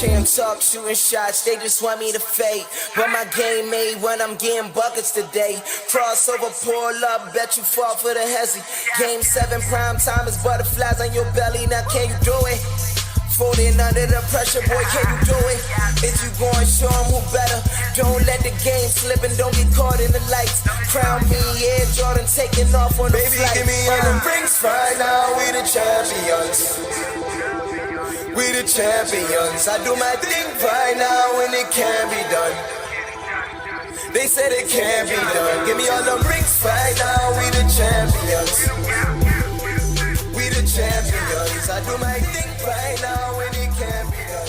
Champs up, shooting shots, they just want me to fade. But my game made when I'm getting buckets today. Crossover, pull up, bet you fall for the hezzy. Game 7, prime time is butterflies on your belly. Now can you do it? Folding under the pressure, boy, can you do it? If you going, show 'em who better. Don't let the game slip and don't get caught in the lights. Crown me, yeah, Jordan taking off on the Baby, flight. give me all the rings right now, we the champions. We the champions. I do my thing right now and it can't be done. They said it can't be done. Give me all the rings right now, we the champions. We the champions. I do my thing right now and it can't be done.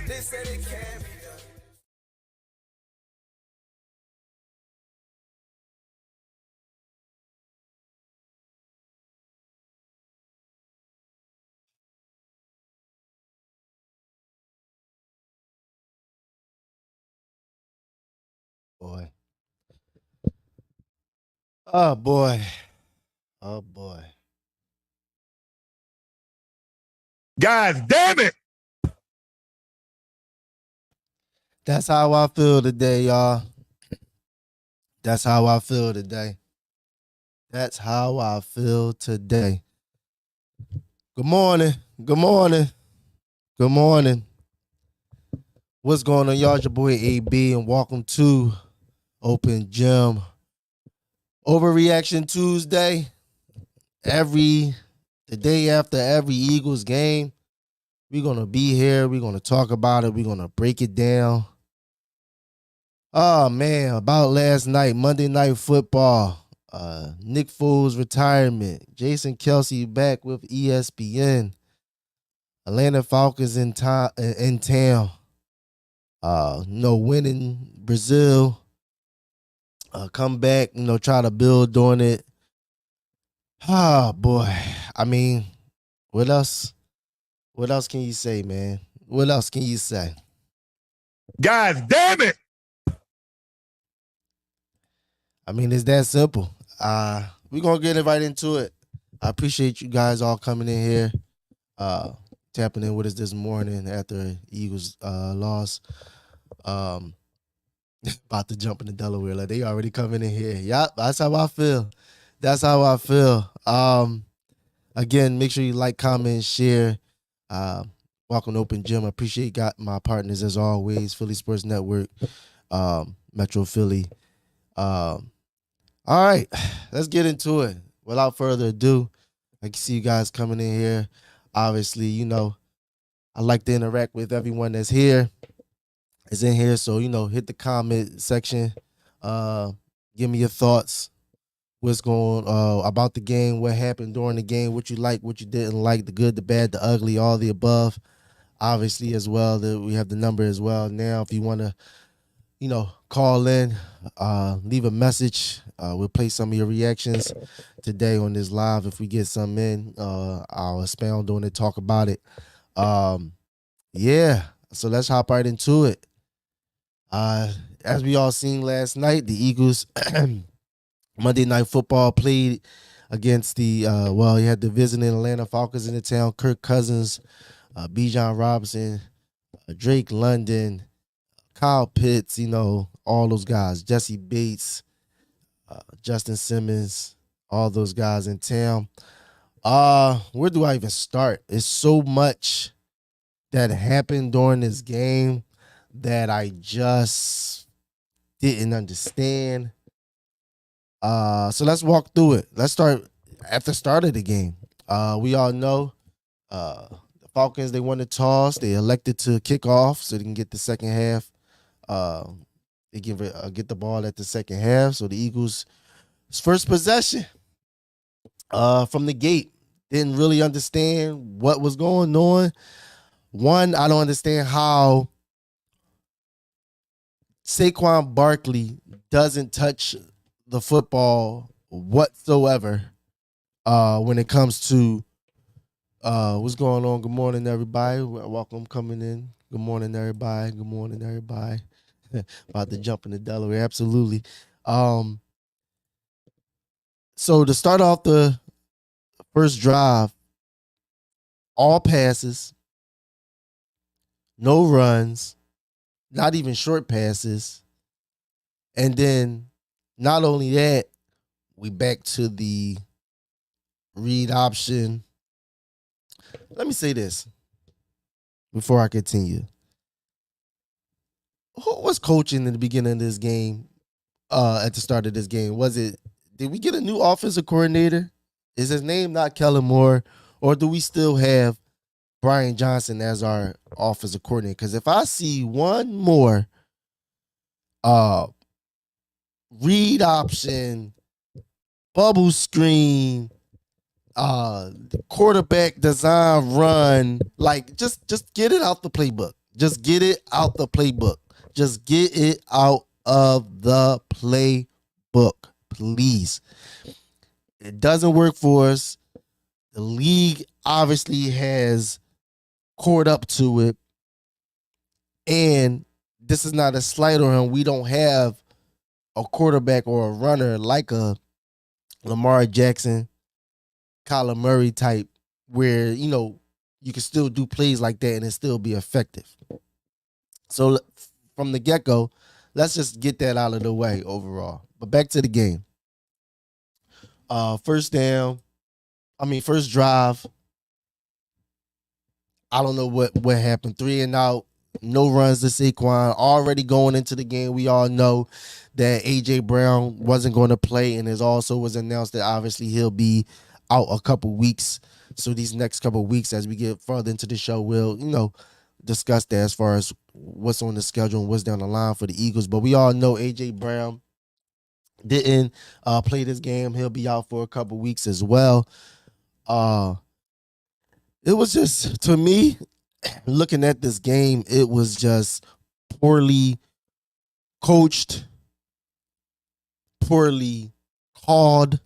They said it can't be done. Boy. Oh boy. Oh boy. God damn it! That's how I feel today, y'all. That's how I feel today. That's how I feel today. Good morning. Good morning. Good morning. What's going on, y'all? It's your boy AB, and welcome to Open Gym Overreaction Tuesday. The day after every Eagles game, we're gonna be here. We're gonna talk about it. We're gonna break it down. Oh man, about last night, Monday Night Football. Nick Foles' retirement. Jason Kelce back with ESPN. Atlanta Falcons in town. Winning Brazil. Come back, try to build on it. Ah, boy. I mean, what else? What else can you say, man? What else can you say? God damn it! I mean, it's that simple. We're going to get right into it. I appreciate you guys all coming in here, tapping in with us this morning after Eagles loss. About to jump into Delaware. Like, they already coming in here. Yep, that's how I feel. That's how I feel. Again, make sure you like, comment, share. Welcome to Open Gym. I appreciate my partners as always. Philly Sports Network, Metro Philly. All right, let's get into it. Without further ado, I can see you guys coming in here. Obviously, I like to interact with everyone that's here. Is in here, so hit the comment section. Give me your thoughts. What's going about the game? What happened during the game? What you like? What you didn't like? The good, the bad, the ugly, all the above. Obviously, as well, we have the number as well. Now, if you want to, call in, leave a message. We'll play some of your reactions today on this live. If we get some in, I'll expound on it, talk about it. Yeah. So let's hop right into it. As we all seen last night, the Eagles Monday Night Football played against the you had the visiting Atlanta Falcons in the town. Kirk Cousins, Bijan Robinson, Drake London, Kyle Pitts, all those guys, Jesse Bates, Justin Simmons, all those guys in town. Where do I even start? It's so much that happened during this game that I just didn't understand. So let's walk through it. Let's start at the start of the game. We all know the Falcons, they won the toss. They elected to kick off so they can get the second half. They get the ball at the second half. So the Eagles' first possession from the gate. Didn't really understand what was going on. One, I don't understand how Saquon Barkley doesn't touch the football whatsoever when it comes to what's going on. Good morning, everybody. Welcome coming in. Good morning, everybody. Good morning, everybody. About to jump into Delaware. Absolutely. So to start off the first drive, all passes, no runs, not even short passes. And then not only that, we back to the read option. Let me say this before I continue. Who was coaching in the beginning of this game? At the start of this game, did we get a new offensive coordinator? Is his name not Kellen Moore, or do we still have Brian Johnson as our offensive coordinator? Because if I see one more read option, bubble screen, quarterback design run, like just get it out the playbook. Just get it out the playbook. Just get it out of the playbook, please. It doesn't work for us. The league obviously has caught up to it. And this is not a slight on him. We don't have a quarterback or a runner like a Lamar Jackson, Kyler Murray type, where, you can still do plays like that and it still be effective. So from the get-go, let's just get that out of the way overall. But back to the game. First drive. I don't know what happened. 3 and out, no runs to Saquon. Already going into the game, we all know that A.J. Brown wasn't going to play, and it also was announced that obviously he'll be out a couple weeks. So these next couple weeks, as we get further into the show, we'll, discuss that as far as what's on the schedule and what's down the line for the Eagles. But we all know A.J. Brown didn't play this game. He'll be out for a couple weeks as well. It was just, to me, looking at this game, it was just poorly coached, poorly called,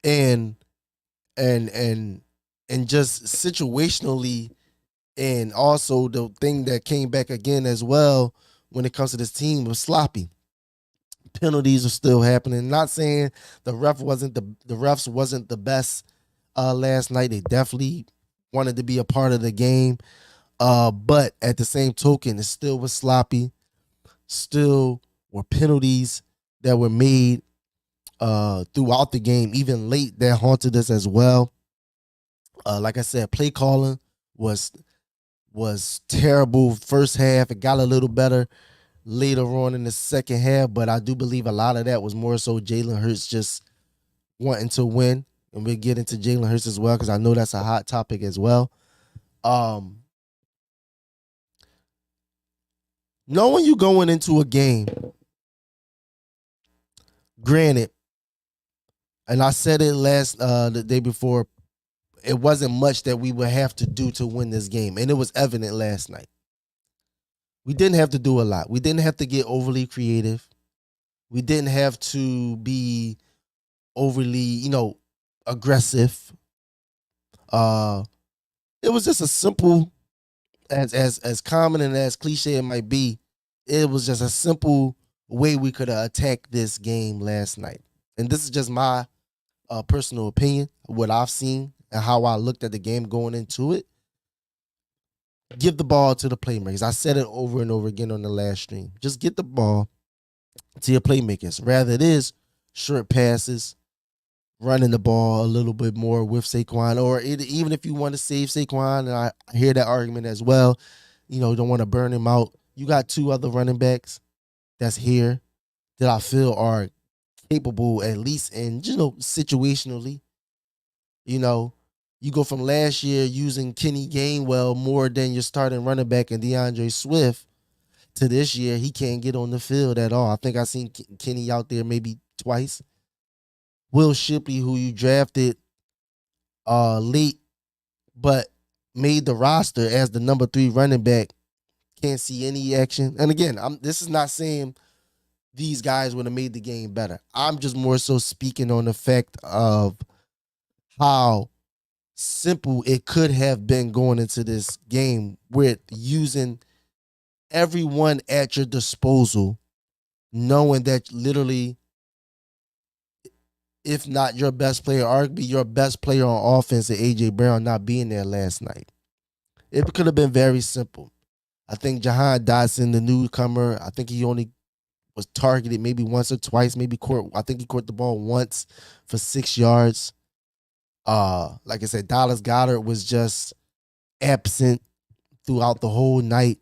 and just situationally, and also the thing that came back again as well when it comes to this team was sloppy. Penalties are still happening. Not saying the refs wasn't the best last night. They definitely wanted to be a part of the game. But at the same token, it still was sloppy. Still were penalties that were made throughout the game, even late, that haunted us as well. Like I said, play calling was terrible first half. It got a little better later on in the second half, but I do believe a lot of that was more so Jalen Hurts just wanting to win. And we'll get into Jalen Hurts as well, because I know that's a hot topic as well. Knowing you going into a game, granted, and I said it the day before, it wasn't much that we would have to do to win this game. And it was evident last night. We didn't have to do a lot. We didn't have to get overly creative. We didn't have to be overly, aggressive. It was just a simple, as common and as cliche it might be, it was just a simple way we could attack this game last night. And this is just my personal opinion, what I've seen and how I looked at the game going into it. Give the ball to the playmakers. I said it over and over again on the last stream. Just get the ball to your playmakers. Rather it is short passes, running the ball a little bit more with Saquon, or even if you want to save Saquon, and I hear that argument as well, don't want to burn him out. You got 2 other running backs that's here that I feel are capable, at least in, situationally. You go from last year using Kenny Gainwell more than your starting running back and DeAndre Swift to this year, he can't get on the field at all. I think I seen Kenny out there maybe twice. Will Shipley, who you drafted late, but made the roster as the number 3 running back, can't see any action. And again, this is not saying these guys would have made the game better. I'm just more so speaking on the fact of how simple it could have been going into this game with using everyone at your disposal, knowing that literally, if not your best player, arguably your best player on offense, and A.J. Brown not being there last night. It could have been very simple. I think Jahan Dotson, the newcomer, I think he only was targeted maybe once or twice, I think he caught the ball once for 6 yards. Like I said, Dallas Goedert was just absent throughout the whole night.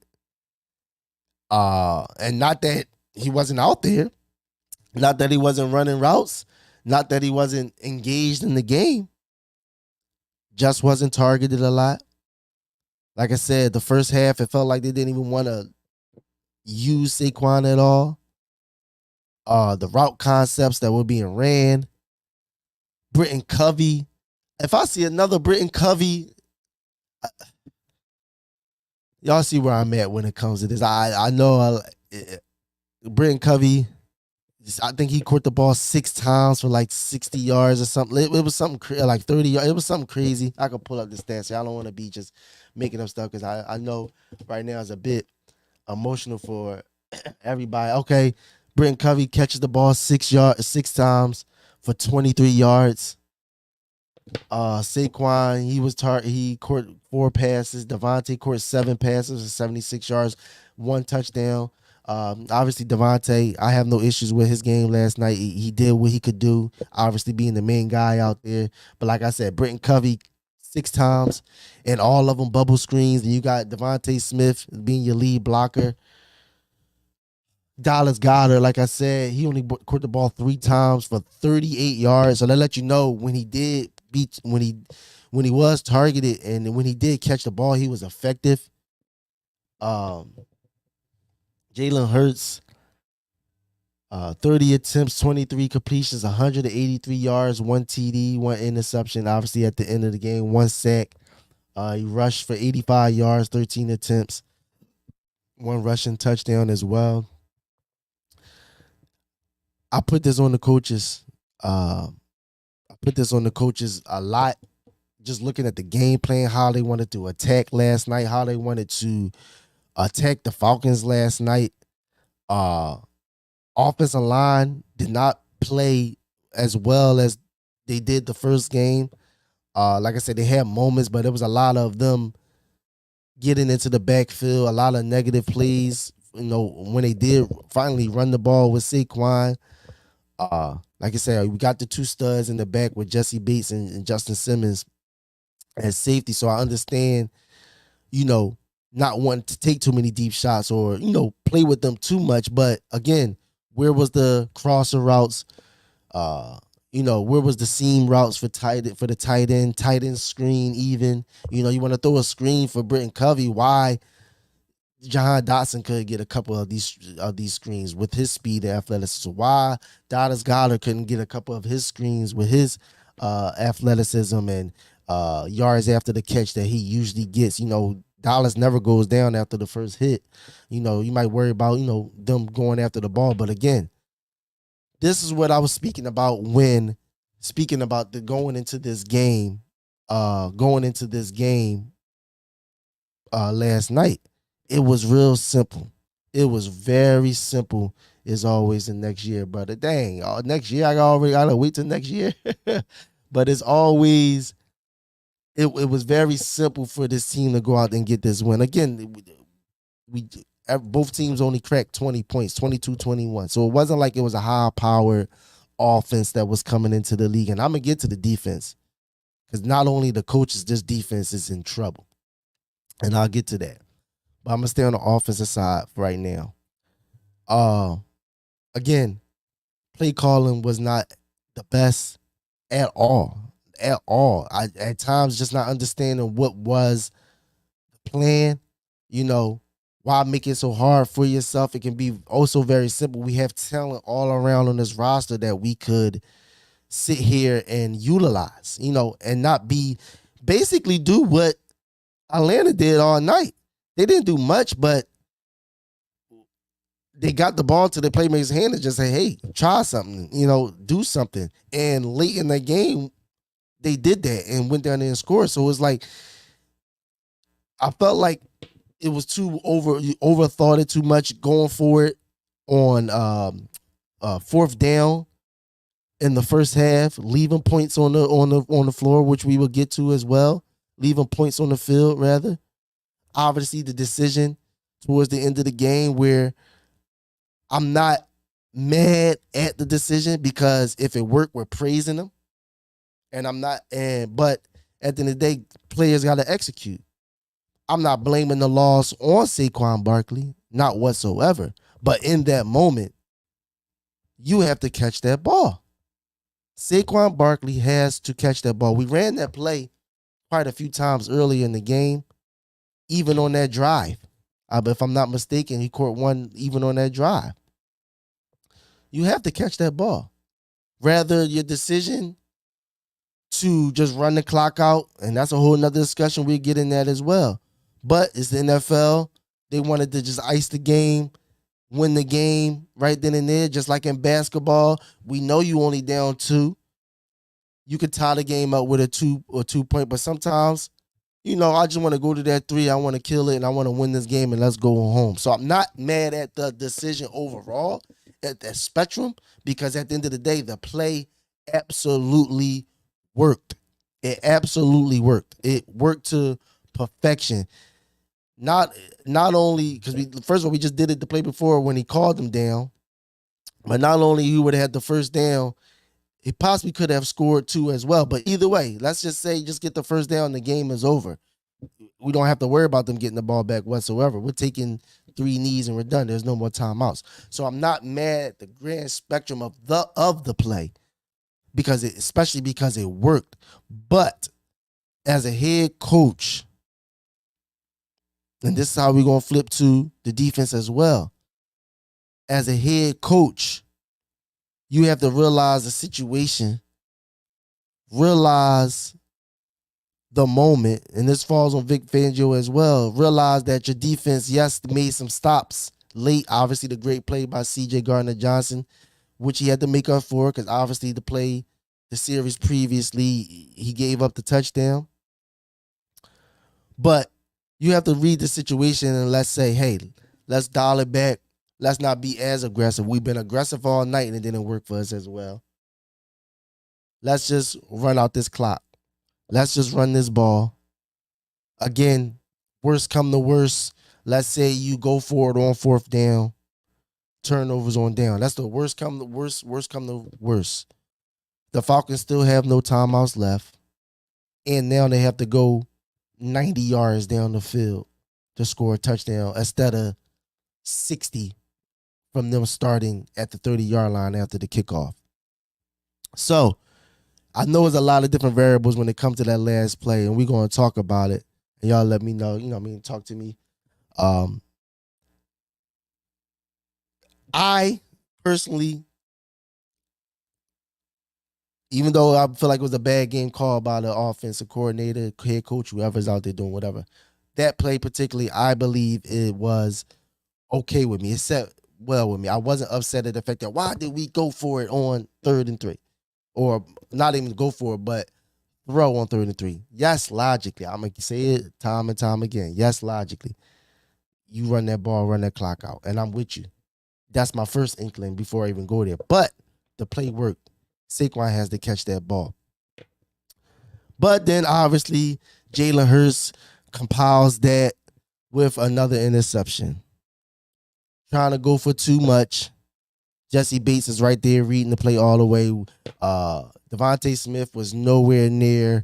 And not that he wasn't out there, not that he wasn't running routes, not that he wasn't engaged in the game, just wasn't targeted a lot. Like I said, the first half, it felt like they didn't even want to use Saquon at all. The route concepts that were being ran. Britton Covey. If I see another Britton Covey, y'all see where I'm at when it comes to this. I know Britton Covey, I think he caught the ball 6 times for like 60 yards or something. It was something like 30 yards. It was something crazy. I could pull up the stats. I don't want to be just making up stuff because I know right now is a bit emotional for everybody. Okay, Britton Covey catches the ball 6 times for 23 yards. Saquon, he caught 4 passes. Devontae caught 7 passes for 76 yards, 1 touchdown. Obviously Devontae, I have no issues with his game last night. He did what he could do, obviously being the main guy out there. But like I said, Britton Covey 6 times, and all of them bubble screens. And you got Devontae Smith being your lead blocker. Dallas Goedert, like I said, he only caught the ball 3 times for 38 yards. So that let you know when he was targeted and when he did catch the ball, he was effective. Jalen Hurts, 30 attempts, 23 completions, 183 yards, 1 TD, 1 interception. Obviously, at the end of the game, 1 sack. He rushed for 85 yards, 13 attempts, 1 rushing touchdown as well. I put this on the coaches. I put this on the coaches a lot. Just looking at the game plan, how they wanted to attack last night, how they wanted to attack the Falcons last night. Offensive line did not play as well as they did the first game. Like I said, they had moments, but it was a lot of them getting into the backfield, a lot of negative plays. When they did finally run the ball with Saquon. Like I said, we got the 2 studs in the back with Jesse Bates and Justin Simmons as safety. So I understand, not wanting to take too many deep shots or, play with them too much. But again, where was the crosser routes? Where was the seam routes for the tight end screen even? You want to throw a screen for Britton Covey. Why Jahan Dotson could get a couple of these screens with his speed and athleticism? Why Dallas Goedert couldn't get a couple of his screens with his athleticism and yards after the catch that he usually gets? Dallas never goes down after the first hit. You might worry about, them going after the ball. But again, this is what I was speaking about when speaking about going into this game last night. It was real simple. It was very simple as always in next year, brother. Dang, next year I gotta wait till next year. But it's always, it was very simple for this team to go out and get this win. Again, both teams only cracked 20 points, 22-21. So it wasn't like it was a high-powered offense that was coming into the league. And I'm going to get to the defense because not only the coaches, this defense is in trouble. And I'll get to that. But I'm going to stay on the offensive side for right now. Again, play calling was not the best at all. At times, just not understanding what was the plan. Why make it so hard for yourself? It can be also very simple. We have talent all around on this roster that we could sit here and utilize, and not basically do what Atlanta did all night. They didn't do much, but they got the ball to the playmaker's hand and just say, hey, try something, do something. And late in the game, they did that and went down there and scored. So it was like, I felt like it was too overthought it too much going for it on 4th down in the first half, leaving points on the floor, which we will get to as well. Leaving points on the field, rather. obviously the decision towards the end of the game where I'm not mad at the decision because if it worked, we're praising them. And I'm not, but at the end of the day, players got to execute. I'm not blaming the loss on Saquon Barkley, not whatsoever. But in that moment, you have to catch that ball. Saquon Barkley has to catch that ball. We ran that play quite a few times earlier in the game, even on that drive. If I'm not mistaken, he caught one even on that drive. You have to catch that ball. Rather, your decision to just run the clock out, and that's a whole nother discussion we'll get in that as well. But it's the NFL. They wanted to just ice the game, win the game right then and there, just like in basketball. We know you only down 2. You could tie the game up with a 2-point, but sometimes, I just want to go to that 3. I want to kill it, and I want to win this game, and let's go home. So I'm not mad at the decision overall, at that spectrum, because at the end of the day, the play absolutely worked. It absolutely worked. It worked to perfection. Not only because first of all, we just did it the play before when he called him down, but not only he would have had the first down, he possibly could have scored 2 as well. But either way, let's just say just get the first down, the game is over. We don't have to worry about them getting the ball back whatsoever. We're taking 3 knees and we're done. There's no more timeouts. So I'm not mad at the grand spectrum of the play especially because it worked. But as a head coach, and this is how we're going to flip to the defense as well. As a head coach, you have to realize the situation, realize the moment, and this falls on Vic Fangio as well. Realize that your defense, yes, made some stops late. Obviously, the great play by C.J. Gardner-Johnson, which he had to make up for because obviously the series previously, he gave up the touchdown. But you have to read the situation and let's say, hey, let's dial it back. Let's not be as aggressive. We've been aggressive all night and it didn't work for us as well. Let's just run out this clock. Let's just run this ball. Again, worst come to worst. Let's say you go for it on 4th down. Turnovers on down. That's the worst come to worst. The Falcons still have no timeouts left. And now they have to go 90 yards down the field to score a touchdown instead of 60 from them starting at the 30-yard line after the kickoff. So I know there's a lot of different variables when it comes to that last play, and we're going to talk about it. And y'all let me know, talk to me. I personally, even though I feel like it was a bad game called by the offensive coordinator, head coach, whoever's out there doing whatever, that play particularly, I believe it was okay with me. It set well with me. I wasn't upset at the fact that why did we go for it on 3rd and 3? Or not even go for it, but throw on 3rd and 3. Yes, logically. I'm going to say it time and time again. Yes, logically. You run that ball, run that clock out, and I'm with you. That's my first inkling before I even go there. But the play worked. Saquon has to catch that ball. But then, obviously, Jalen Hurts compiles that with another interception. Trying to go for too much. Jesse Bates is right there reading the play all the way. Devontae Smith was nowhere near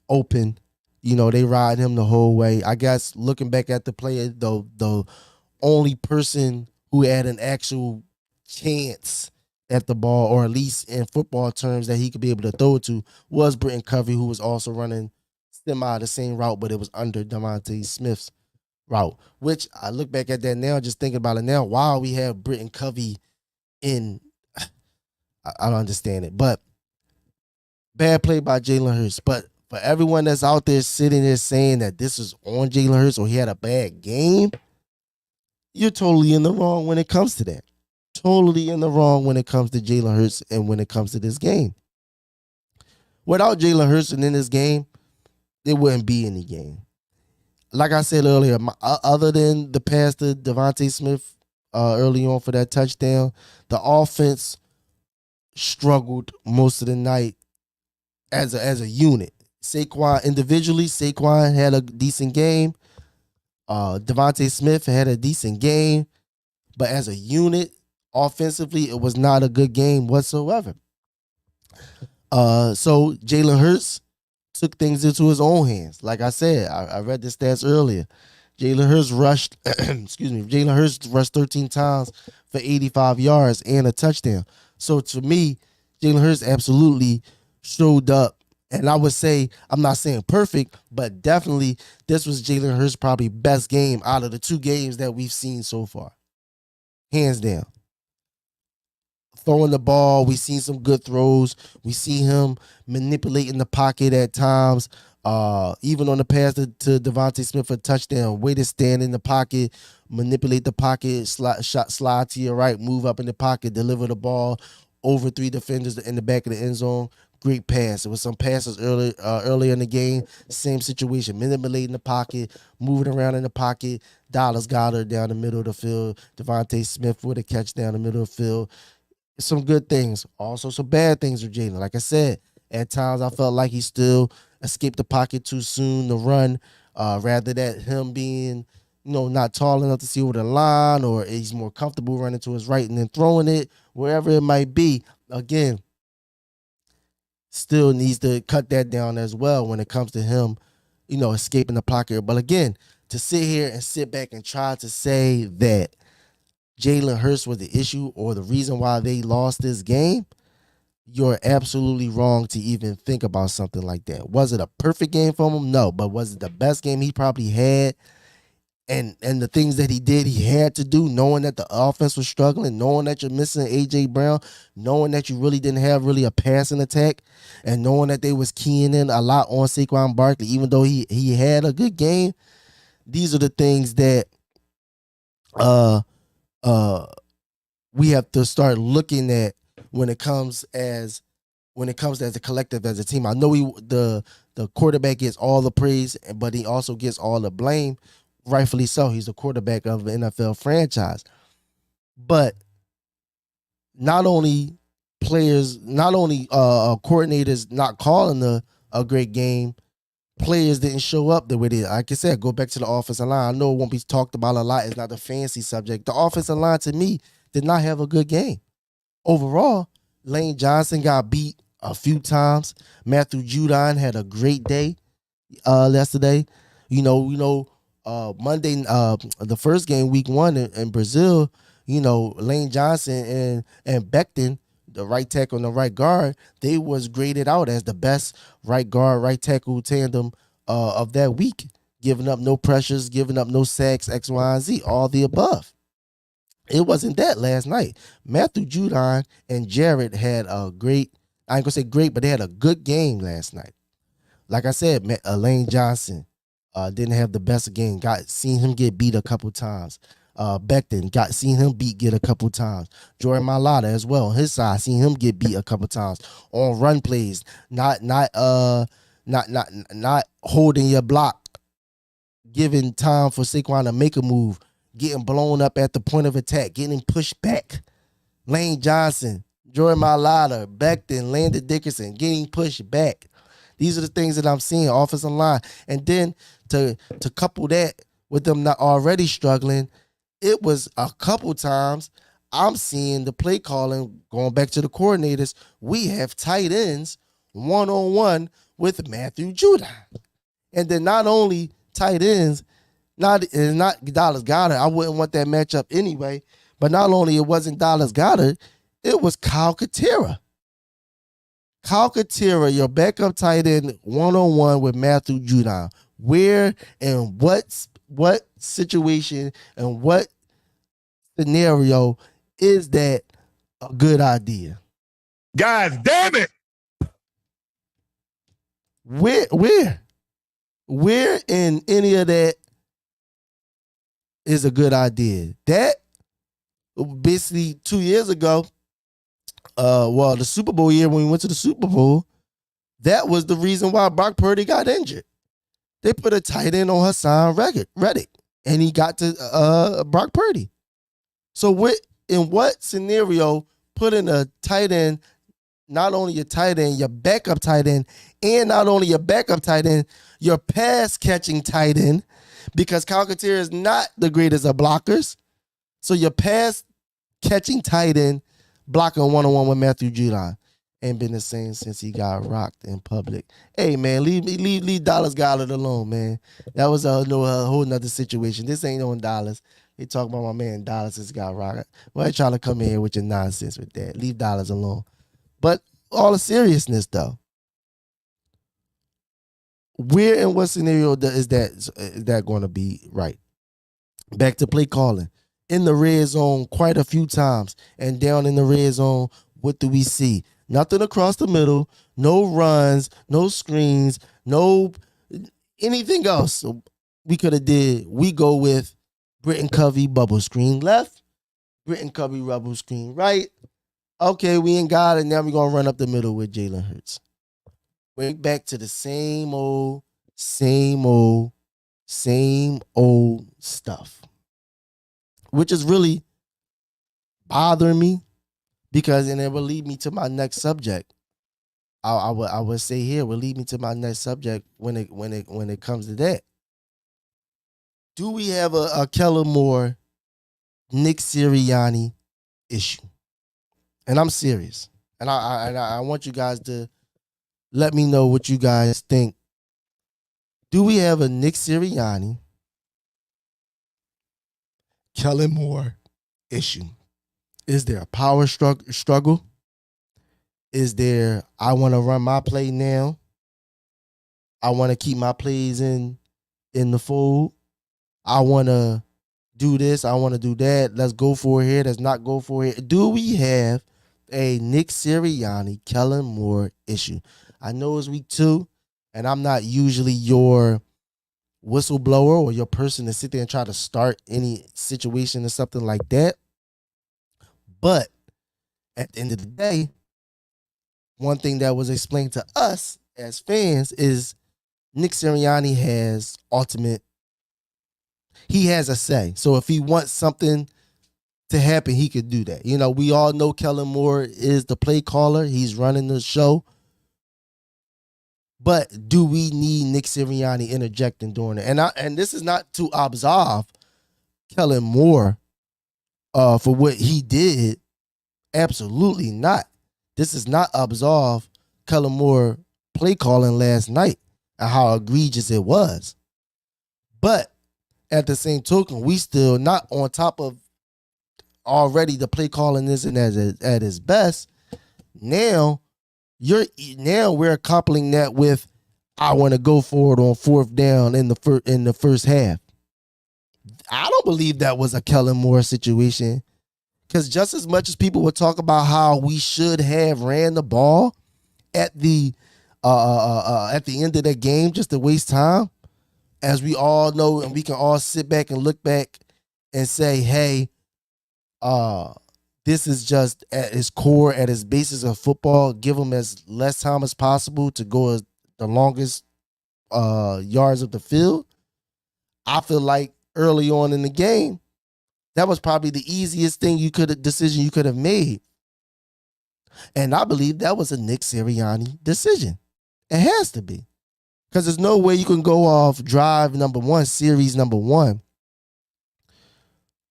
open. They ride him the whole way. I guess looking back at the play, the only person who had an actual chance at the ball, or at least in football terms that he could be able to throw it to, was Britton Covey, who was also running semi the same route, but it was under Devontae Smith's route, which I look back at that now, just thinking about it now, why we have Britton Covey in, I don't understand it. But bad play by Jalen Hurts. But for everyone that's out there sitting there saying that this is on Jalen Hurts or he had a bad game, you're totally in the wrong when it comes to that. Totally in the wrong when it comes to Jalen Hurts and when it comes to this game. Without Jalen Hurts in this game, there wouldn't be any game. Like I said earlier, other than the pass to Devontae Smith early on for that touchdown, the offense struggled most of the night as a unit. Saquon individually, Saquon had a decent game, Devontae Smith had a decent game, but as a unit, offensively, it was not a good game whatsoever. So Jalen Hurts took things into his own hands. Like I said, I read the stats earlier. Jalen Hurts rushed, Jalen Hurts rushed 13 times for 85 yards and a touchdown. So to me, Jalen Hurts absolutely showed up. And I would say, I'm not saying perfect, but definitely this was Jalen Hurts' probably best game out of the 2 games that we've seen so far. Hands down. Throwing the ball, we seen some good throws. We see him manipulating the pocket at times. Even on the pass to Devontae Smith for a touchdown, way to stand in the pocket, manipulate the pocket, slide to your right, move up in the pocket, deliver the ball over 3 defenders in the back of the end zone. Great pass. There was some passes earlier in the game. Same situation, manipulating the pocket, moving around in the pocket. Dallas Goedert down the middle of the field. Devontae Smith with a catch down the middle of the field. Some good things. Also some bad things with Jalen. Like I said, at times I felt like he still escaped the pocket too soon to run, rather than him being, not tall enough to see over the line, or he's more comfortable running to his right and then throwing it, wherever it might be. Again, still needs to cut that down as well when it comes to him, escaping the pocket. But again, to sit here and sit back and try to say that Jalen Hurts was the issue or the reason why they lost this game, you're absolutely wrong to even think about something like that. Was it a perfect game from him? No. But was it the best game he probably had? And the things that he did, he had to do, knowing that the offense was struggling, knowing that you're missing A.J. Brown, knowing that you really didn't have really a passing attack, and knowing that they was keying in a lot on Saquon Barkley, even though he had a good game. These are the things that we have to start looking at when it comes as a collective, as a team. I know the quarterback gets all the praise, but he also gets all the blame. Rightfully so. He's the quarterback of an NFL franchise. But not only coordinators not calling a great game, players didn't show up the way they, like I said, go back to the offensive line. I know it won't be talked about a lot. It's not a fancy subject. The offensive line, to me, did not have a good game. Overall, Lane Johnson got beat a few times. Matthew Judon had a great day yesterday. Monday, the first game, week 1 in Brazil, Lane Johnson and Becton, the right tackle and the right guard, they was graded out as the best right guard, right tackle tandem of that week, giving up no pressures, giving up no sacks, X, Y, and Z, all the above. It wasn't that last night. Matthew Judon and Jared had a great, I ain't gonna say great, but they had a good game last night. Like I said, Lane Johnson didn't have the best game. Seen him get beat a couple times. Becton seen him get a couple times. Jordan Mailata as well on his side, seen him get beat a couple times on run plays. Not holding your block, giving time for Saquon to make a move, getting blown up at the point of attack, getting pushed back. Lane Johnson, Jordan Mailata, Becton, Landon Dickerson getting pushed back. These are the things that I'm seeing, offensive line. And then to couple that with them not already struggling, it was a couple times I'm seeing the play calling, going back to the coordinators, we have tight ends one-on-one with Matthew Judon. And then not only tight ends, not Dallas Goedert. I wouldn't want that matchup anyway. But not only it wasn't Dallas Goedert, it was Kyle Katerra. Kyle Katerra, your backup tight end, one-on-one with Matthew Judon. Where and what situation and what scenario is that a good idea? God damn it! Where in any of that is a good idea? That basically 2 years ago, the Super Bowl year when we went to the Super Bowl, that was the reason why Brock Purdy got injured. They put a tight end on Hassan Reddick, and he got to Brock Purdy. So in what scenario putting a tight end, not only your tight end, your backup tight end, and not only your backup tight end, your pass-catching tight end, because Calcaterra is not the greatest of blockers. So your pass catching tight end blocking one-on-one with Matthew Judon ain't been the same since he got rocked in public. Hey man, leave Dallas Goddard alone, man. That was a whole nother situation. This ain't on Dallas. They talk about my man Dallas has got rocked. Why you trying to come in here with your nonsense with that? Leave Dallas alone. But all the seriousness though, where and what scenario is that going to be right? Back to play calling. In the red zone quite a few times, and down in the red zone, what do we see? Nothing across the middle, no runs, no screens, no anything else. So we could have did. We go with Britton Covey bubble screen left, Britton Covey bubble screen right. Okay, we ain't got it. Now we're gonna run up the middle with Jalen Hurts. We're back to the same old stuff, which is really bothering me because and it will lead me to my next subject. I would say here will lead me to my next subject when it comes to that. Do we have a Kellen Moore, Nick Sirianni issue? And I'm serious, and I want you guys to let me know what you guys think. Do we have a Nick Sirianni, Kellen Moore issue? Is there a power struggle? Is there, I want to run my play now. I want to keep my plays in the fold. I want to do this. I want to do that. Let's go for it here. Let's not go for it. Do we have a Nick Sirianni, Kellen Moore issue? I know it's week 2, and I'm not usually your whistleblower or your person to sit there and try to start any situation or something like that. But at the end of the day, one thing that was explained to us as fans is Nick Sirianni has he has a say. So if he wants something to happen, he could do that. You know, we all know Kellen Moore is the play caller. He's running the show. But do we need Nick Sirianni interjecting during it? And this is not to absolve Kellen Moore for what he did. Absolutely not. This is not absolve Kellen Moore play calling last night and how egregious it was. But at the same token, we still not on top of already the play calling isn't at its best. Now we're coupling that with I want to go for it on 4th down in the first half. I don't believe that was a Kellen Moore situation. Because just as much as people would talk about how we should have ran the ball at the end of that game just to waste time, as we all know, and we can all sit back and look back and say, hey, this is just at its core, at its basis of football, give them as less time as possible to go as the longest yards of the field. I feel like early on in the game, that was probably the easiest decision you could have made. And I believe that was a Nick Sirianni decision. It has to be. Because there's no way you can go off drive number 1, series number 1,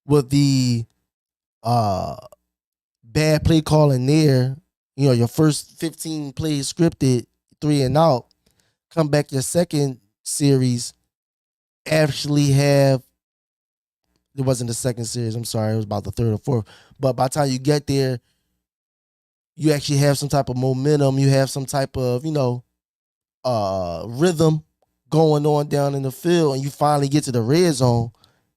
with the bad play calling there. You know, your first 15 plays scripted, 3 and out. Come back your second series, actually have, it wasn't the second series, I'm sorry, it was about the 3rd or 4th. But by the time you get there, you actually have some type of momentum. You have some type of, rhythm going on down in the field, and you finally get to the red zone.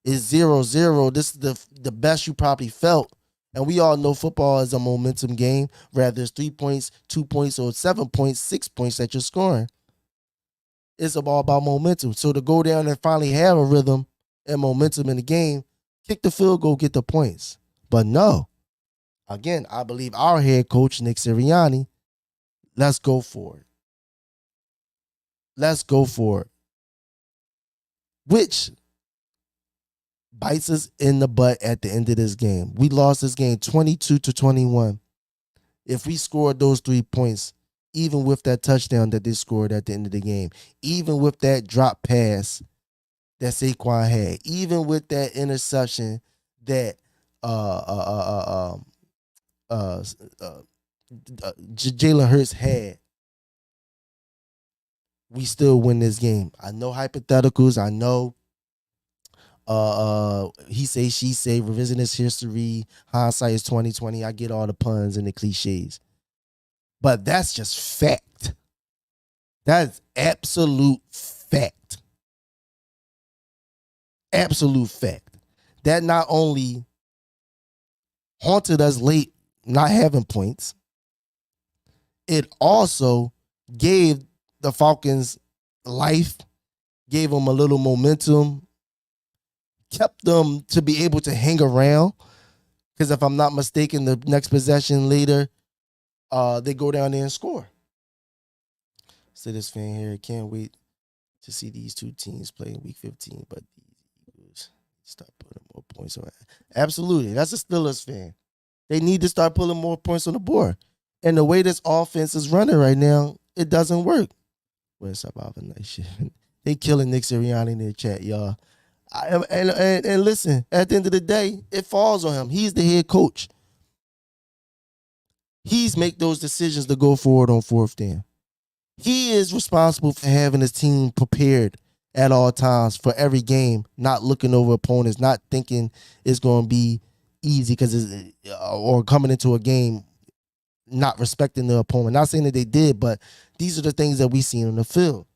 It's 0-0. This is the best you probably felt. And we all know football is a momentum game, whether it's 3 points, 2 points, or 7 points, 6 points that you're scoring. It's all about momentum. So to go down and finally have a rhythm and momentum in the game, kick the field goal, get the points. But no. Again, I believe our head coach, Nick Sirianni, let's go for it. Let's go for it. Which bites us in the butt at the end of this game. We lost this game 22-21. If we scored those 3 points, even with that touchdown that they scored at the end of the game, even with that drop pass that Saquon had, even with that interception that Jalen Hurts had, we still win this game. I know hypotheticals. I know he say, she say, revisionist history, hindsight is 2020. I get all the puns and the cliches. But that's just fact. That's absolute fact. Absolute fact. That not only haunted us late not having points, it also gave the Falcons life, gave them a little momentum, kept them to be able to hang around. Because if I'm not mistaken, the next possession later, they go down there and score. So this fan here, can't wait to see these two teams play in week 15, but the Eagles start putting more points on. Absolutely. That's a Steelers fan. They need to start pulling more points on the board. And the way this offense is running right now, it doesn't work. What's up, Alvin? Nice shit. They killing Nick Sirianni in the chat, y'all. And listen, at the end of the day, it falls on him. He's the head coach. He's make those decisions to go forward on fourth down. He is responsible for having his team prepared at all times for every game, not looking over opponents, not thinking it's going to be easy or coming into a game not respecting the opponent. Not saying that they did, but these are the things that we see on the field.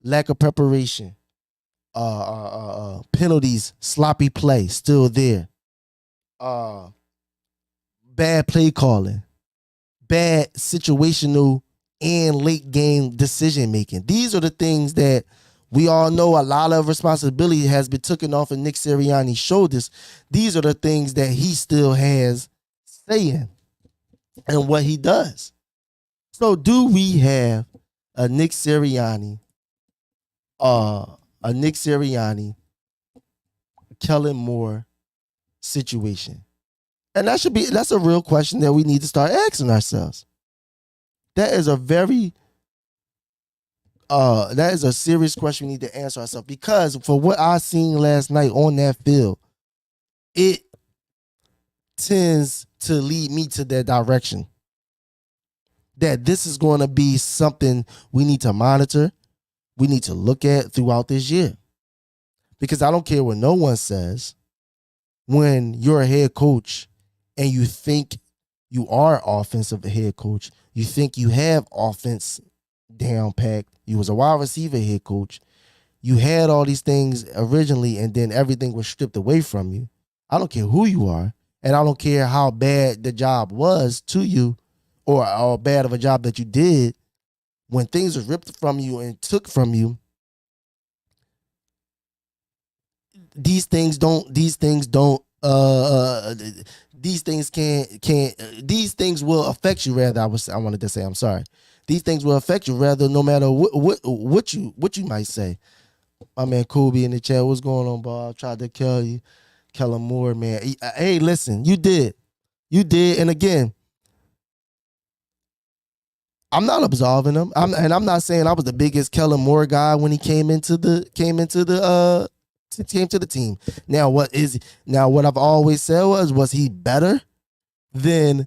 Lack of preparation, penalties, sloppy play, still there. Bad play calling, bad situational and late game decision making. These are the things that we all know a lot of responsibility has been taken off of Nick Sirianni's shoulders. These are the things that he still has saying and what he does. So do we have a Nick Sirianni, Kellen Moore situation? And that's a real question that we need to start asking ourselves. That is a serious question we need to answer ourselves, because for what I seen last night on that field, it tends to lead me to that direction. That this is going to be something we need to monitor, we need to look at throughout this year. Because I don't care what no one says, when you're a head coach and you think you are offensive head coach, you think you have offense down packed, you was a wide receiver head coach, you had all these things originally, and then everything was stripped away from you. I don't care who you are, and I don't care how bad the job was to you, or how bad of a job that you did. When things are ripped from you and took from you, these things will affect you. Rather, I wanted to say, I'm sorry. These things will affect you rather, no matter what you might say. My man Kobe in the chat, what's going on, bro? I tried to kill you, Kellen Moore, man. Hey, listen, you did, and again, I'm not absolving him. I'm not saying I was the biggest Kellen Moore guy when he came to the team. Now, what I've always said was he better than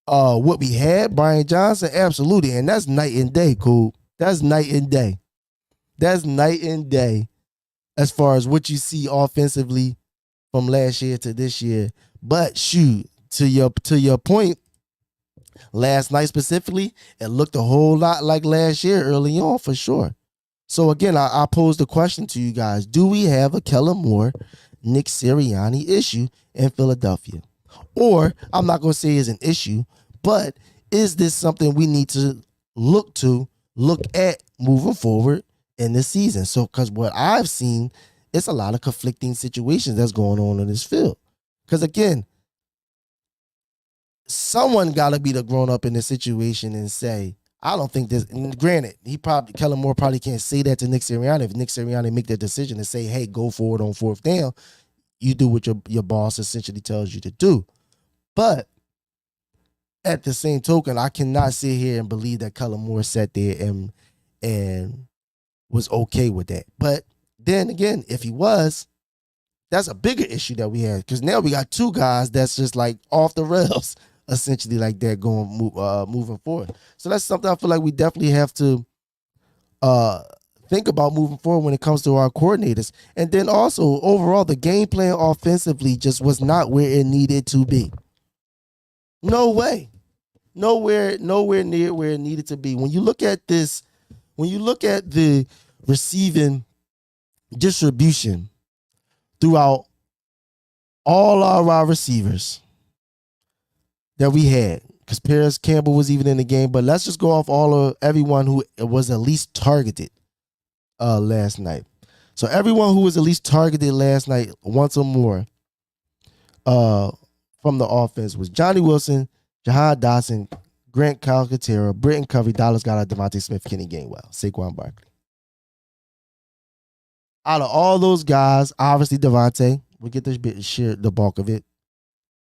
what we had, Brian Johnson? Absolutely. And that's night and day, cool. That's night and day. That's night and day as far as what you see offensively from last year to this year. But shoot, to your point, last night specifically, it looked a whole lot like last year early on for sure. So again, I pose the question to you guys. Do we have a Kellen Moore, Nick Sirianni issue in Philadelphia? Or, I'm not going to say it's an issue, but is this something we need to look at moving forward in this season? So, because what I've seen, it's a lot of conflicting situations that's going on in this field. Because again, someone got to be the grown up in this situation and say, I don't think this. And granted, Kellen Moore probably can't say that to Nick Sirianni. If Nick Sirianni make that decision and say, "Hey, go forward on fourth down," you do what your boss essentially tells you to do. But at the same token, I cannot sit here and believe that Kellen Moore sat there and was okay with that. But then again, if he was, that's a bigger issue that we had because now we got two guys that's just like off the rails, essentially like that moving forward. So that's something I feel like we definitely have to think about moving forward when it comes to our coordinators. And then also overall, the game plan offensively just was not where it needed to be. No way. Nowhere near where it needed to be. When you look at this, when you look at the receiving distribution throughout all of our receivers that we had, because Paris Campbell was even in the game, but let's just go off everyone who was at least targeted last night. So everyone who was at least targeted last night once or more from the offense was Johnny Wilson, Jahan Dotson, Grant Calcaterra, Britton Covey, Dallas Goedert, Devontae Smith, Kenny Gainwell, Saquon Barkley. Out of all those guys, obviously Devontae will get share the bulk of it.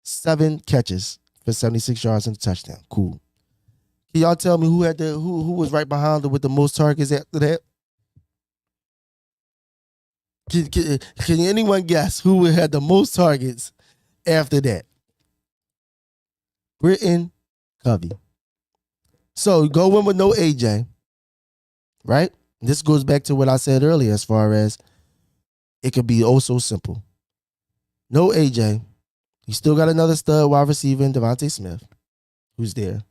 7 catches for 76 yards and a touchdown. Cool. Can y'all tell me who was right behind him with the most targets after that? Can anyone guess who had the most targets after that? Britton Covey. So go in with no AJ, right? This goes back to what I said earlier as far as it could be oh so simple. No AJ. You still got another stud wide receiver in Devontae Smith, who's there.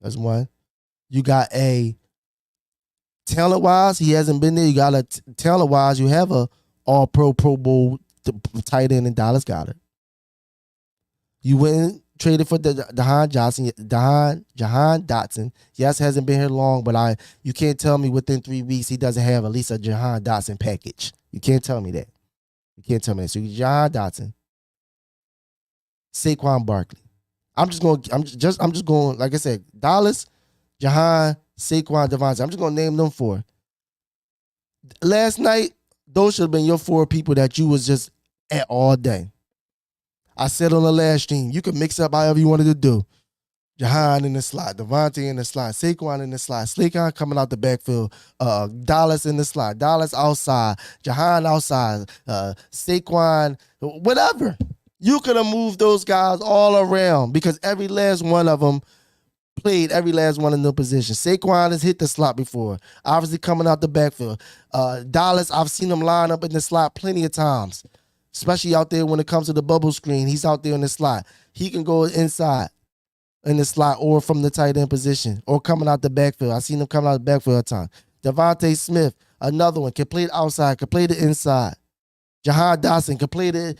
That's one. You got a talent-wise, he hasn't been there. You got a talent-wise, you have a all-pro, Pro Bowl tight end in Dallas Goedert. You went and traded for Jahan Dotson. Yes, hasn't been here long, but you can't tell me within 3 weeks he doesn't have at least a Jahan Dotson package. You can't tell me that. You can't tell me that. So Jahan Dotson, Saquon Barkley. I'm just going, like I said, Dallas, Jahan, Saquon, Devontae. I'm just going to name them 4. Last night, those should have been your 4 people that you was just at all day. I said on the last stream, you could mix up however you wanted to do. Jahan in the slot, Devontae in the slot, Saquon in the slot, Saquon coming out the backfield, Dallas in the slot, Dallas outside, Jahan outside, Saquon, whatever. You could have moved those guys all around because every last one of them played every last one in their position. Saquon has hit the slot before, obviously coming out the backfield. Dallas, I've seen him line up in the slot plenty of times, especially out there when it comes to the bubble screen. He's out there in the slot. He can go inside in the slot or from the tight end position or coming out the backfield. I've seen him coming out the backfield a time. Devontae Smith, another one, can play the outside, can play the inside. Jahan Dotson can play the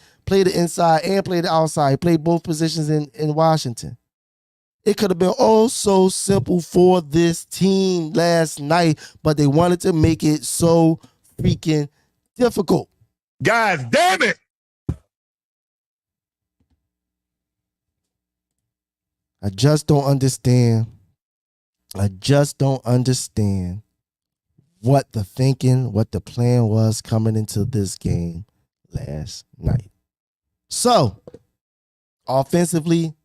inside and play the outside. He played both positions in Washington. It could have been oh so simple for this team last night, but they wanted to make it so freaking difficult. God damn it! I just don't understand what the thinking, what the plan was coming into this game last night. So, offensively,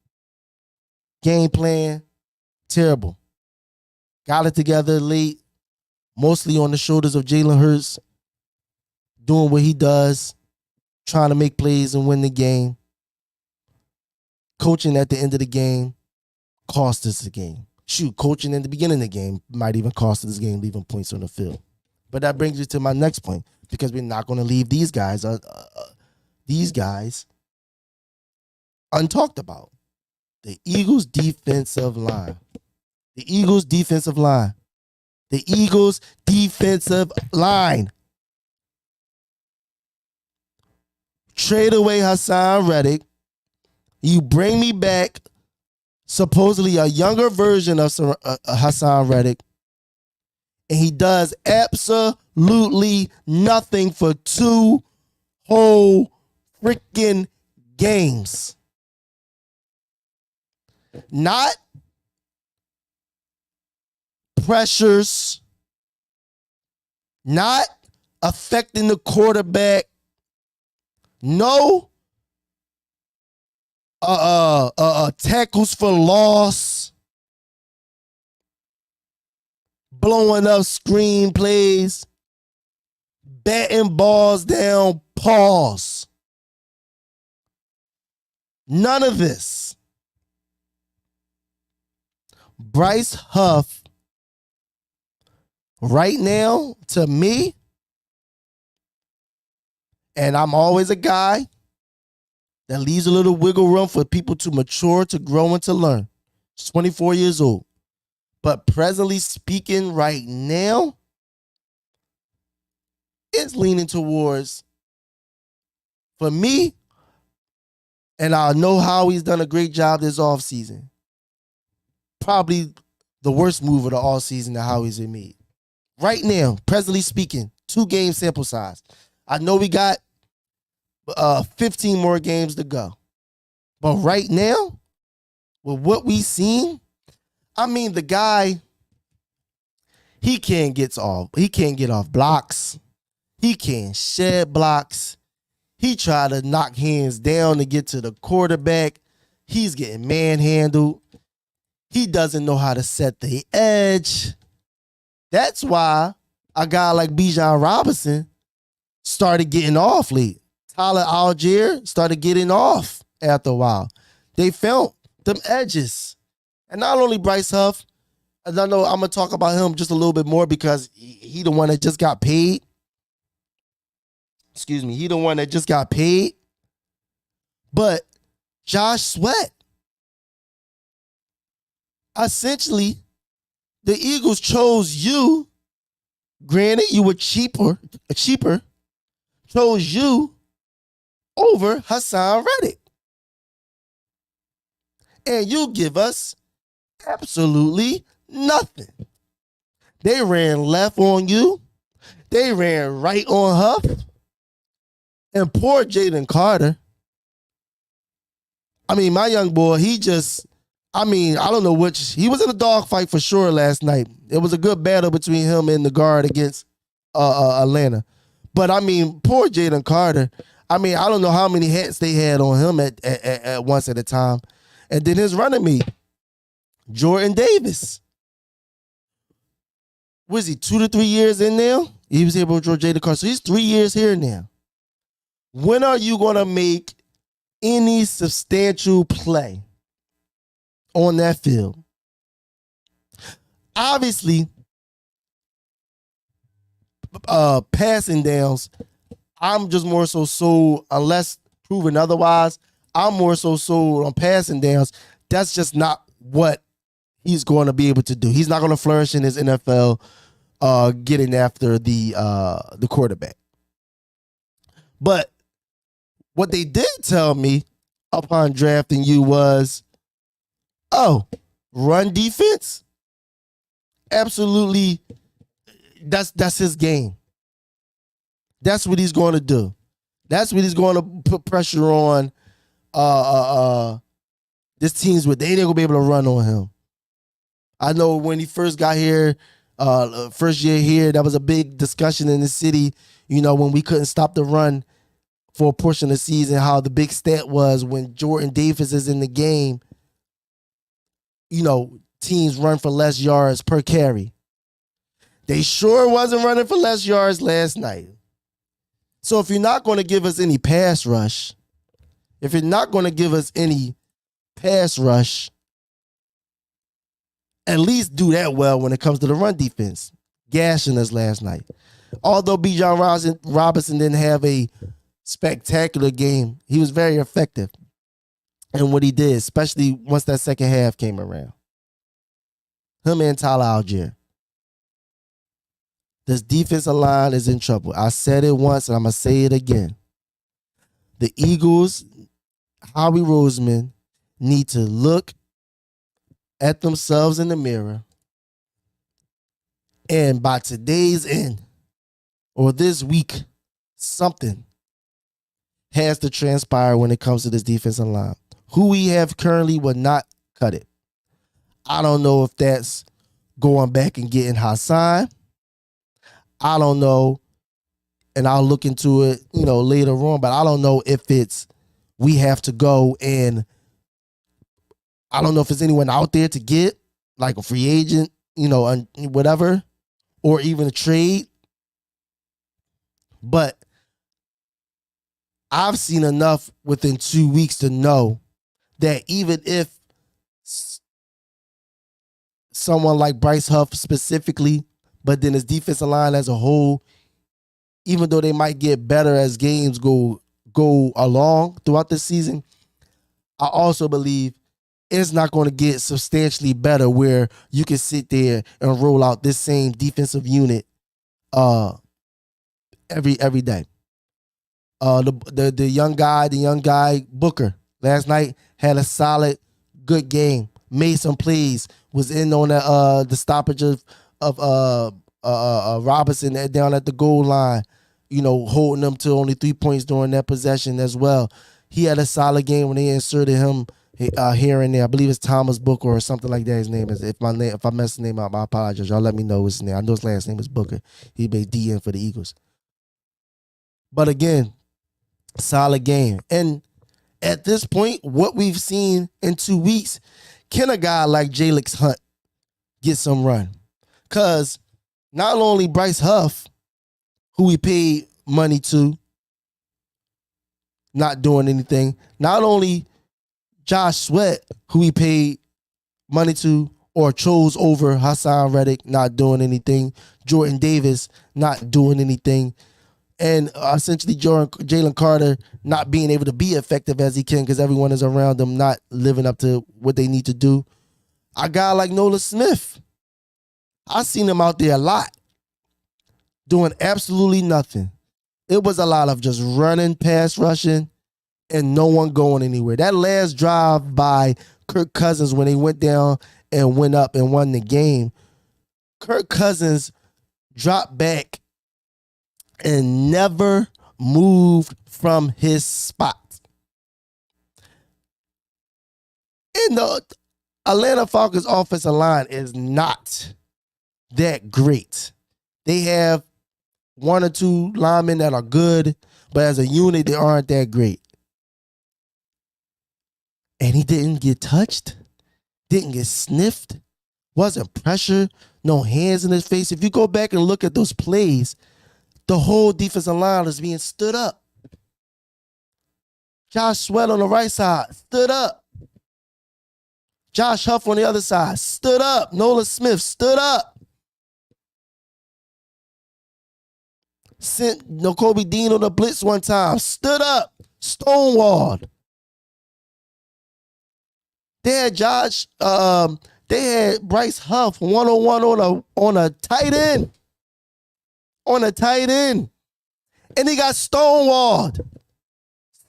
game plan, terrible. Got it together late, mostly on the shoulders of Jalen Hurts, doing what he does, trying to make plays and win the game. Coaching at the end of the game cost us the game. Shoot, coaching in the beginning of the game might even cost us the game, leaving points on the field. But that brings you to my next point, because we're not going to leave these guys untalked about. The Eagles' defensive line. The Eagles' defensive line. Trade away Hassan Reddick. You bring me back supposedly a younger version of Hassan Reddick, and he does absolutely nothing for 2 whole freaking games. Not pressures, not affecting the quarterback, no tackles for loss, blowing up screen plays, batting balls down, pause. None of this. Bryce Huff, right now, to me, and I'm always a guy that leaves a little wiggle room for people to mature, to grow, and to learn. He's 24 years old. But presently speaking right now, it's leaning towards, for me, and I know Howie's done a great job this offseason, probably the worst move of the offseason that Howie's made. Right now, presently speaking, 2-game sample size. I know we got 15 more games to go. But right now, with what we seen, I mean, the guy, he can't get off blocks. He can't shed blocks. He tried to knock hands down to get to the quarterback. He's getting manhandled. He doesn't know how to set the edge. That's why a guy like Bijan Robinson started getting off late. Tyler Algier started getting off after a while. They felt them edges. And not only Bryce Huff, and I know I'm going to talk about him just a little bit more because he the one that just got paid. He the one that just got paid. But Josh Sweat. Essentially, the Eagles chose you. Granted, you were cheaper, chose you over Hassan Reddick. And you give us absolutely nothing. They ran left on you. They ran right on Huff. And poor Jaden Carter. I mean, my young boy, I don't know which. He was in a dogfight for sure last night. It was a good battle between him and the guard against Atlanta. But, I mean, poor Jaden Carter. I mean, I don't know how many hats they had on him at once at a time. And then his running mate, Jordan Davis. Was he 2 to 3 years in now? He was able to draw Jaden Carter. So he's 3 years here now. When are you going to make any substantial play on that field? Obviously, passing downs, I'm just more so sold, unless proven otherwise, I'm more so sold on passing downs. That's just not what he's going to be able to do. He's not going to flourish in his NFL getting after the quarterback. But what they did tell me upon drafting you was, run defense? Absolutely, that's his game. That's what he's going to do. That's what he's going to put pressure on this team's with. They ain't going to be able to run on him. I know when he first got here, first year here, that was a big discussion in the city, when we couldn't stop the run for a portion of the season, how the big stat was when Jordan Davis is in the game, teams run for less yards per carry. They sure wasn't running for less yards last night. So if you're not going to give us any pass rush, at least do that well when it comes to the run defense. Gashing us last night. Although Bijan Robinson didn't have a spectacular game, he was very effective in what he did, especially once that second half came around. Him and Tyler Algier. This defensive line is in trouble. I said it once and I'm going to say it again. The Eagles, Howie Roseman, need to look at themselves in the mirror, and by today's end or this week, something has to transpire when it comes to this defensive line. Who we have currently will not cut it. I don't know if that's going back and getting Hassan. I don't know, and I'll look into it, later on, but I don't know if it's we have to go, and I don't know if there's anyone out there to get, like a free agent, whatever, or even a trade. But I've seen enough within 2 weeks to know that even if someone like Bryce Huff specifically, but then his defensive line as a whole, even though they might get better as games go along throughout the season, I also believe it's not going to get substantially better where you can sit there and roll out this same defensive unit every day. The young guy Booker last night had a solid, good game. Made some plays. Was in on the stoppage of Robinson down at the goal line. Holding them to only 3 points during that possession as well. He had a solid game when they inserted him here and there. I believe it's Thomas Booker or something like that. His name is. If I mess the name up, I apologize. Y'all let me know his name. I know his last name is Booker. He made DN for the Eagles. But again, solid game. And at this point, what we've seen in 2 weeks, can a guy like Jalix Hunt get some run? Because not only Bryce Huff, who we paid money to, not doing anything. Not only Josh Sweat, who we paid money to or chose over Hassan Reddick, not doing anything. Jordan Davis, not doing anything. And essentially Jalen Carter not being able to be effective as he can because everyone is around him not living up to what they need to do. A guy like Nolan Smith, I've seen him out there a lot doing absolutely nothing. It was a lot of just running, pass rushing, and no one going anywhere. That last drive by Kirk Cousins when they went down and went up and won the game, Kirk Cousins dropped back and never moved from his spot. And the Atlanta Falcons offensive line is not that great. They have one or two linemen that are good, but as a unit, they aren't that great. And he didn't get touched, didn't get sniffed, wasn't pressured, no hands in his face. If you go back and look at those plays, the whole defensive line is being stood up. Josh Sweat on the right side, stood up. Josh Huff on the other side, stood up. Nolan Smith, stood up. Sent Nakobe Dean on the blitz one time, stood up, stonewalled. They had Bryce Huff one-on-one on a tight end. On a tight end. And he got stonewalled.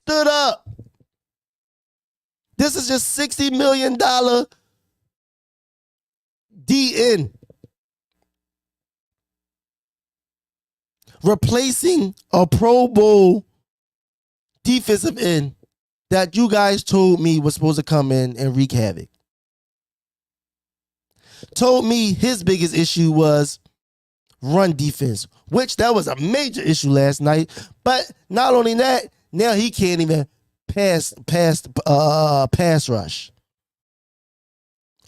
Stood up. This is just $60 million DN. Replacing a Pro Bowl defensive end that you guys told me was supposed to come in and wreak havoc. Told me his biggest issue was run defense, which that was a major issue last night. But not only that, now he can't even pass rush.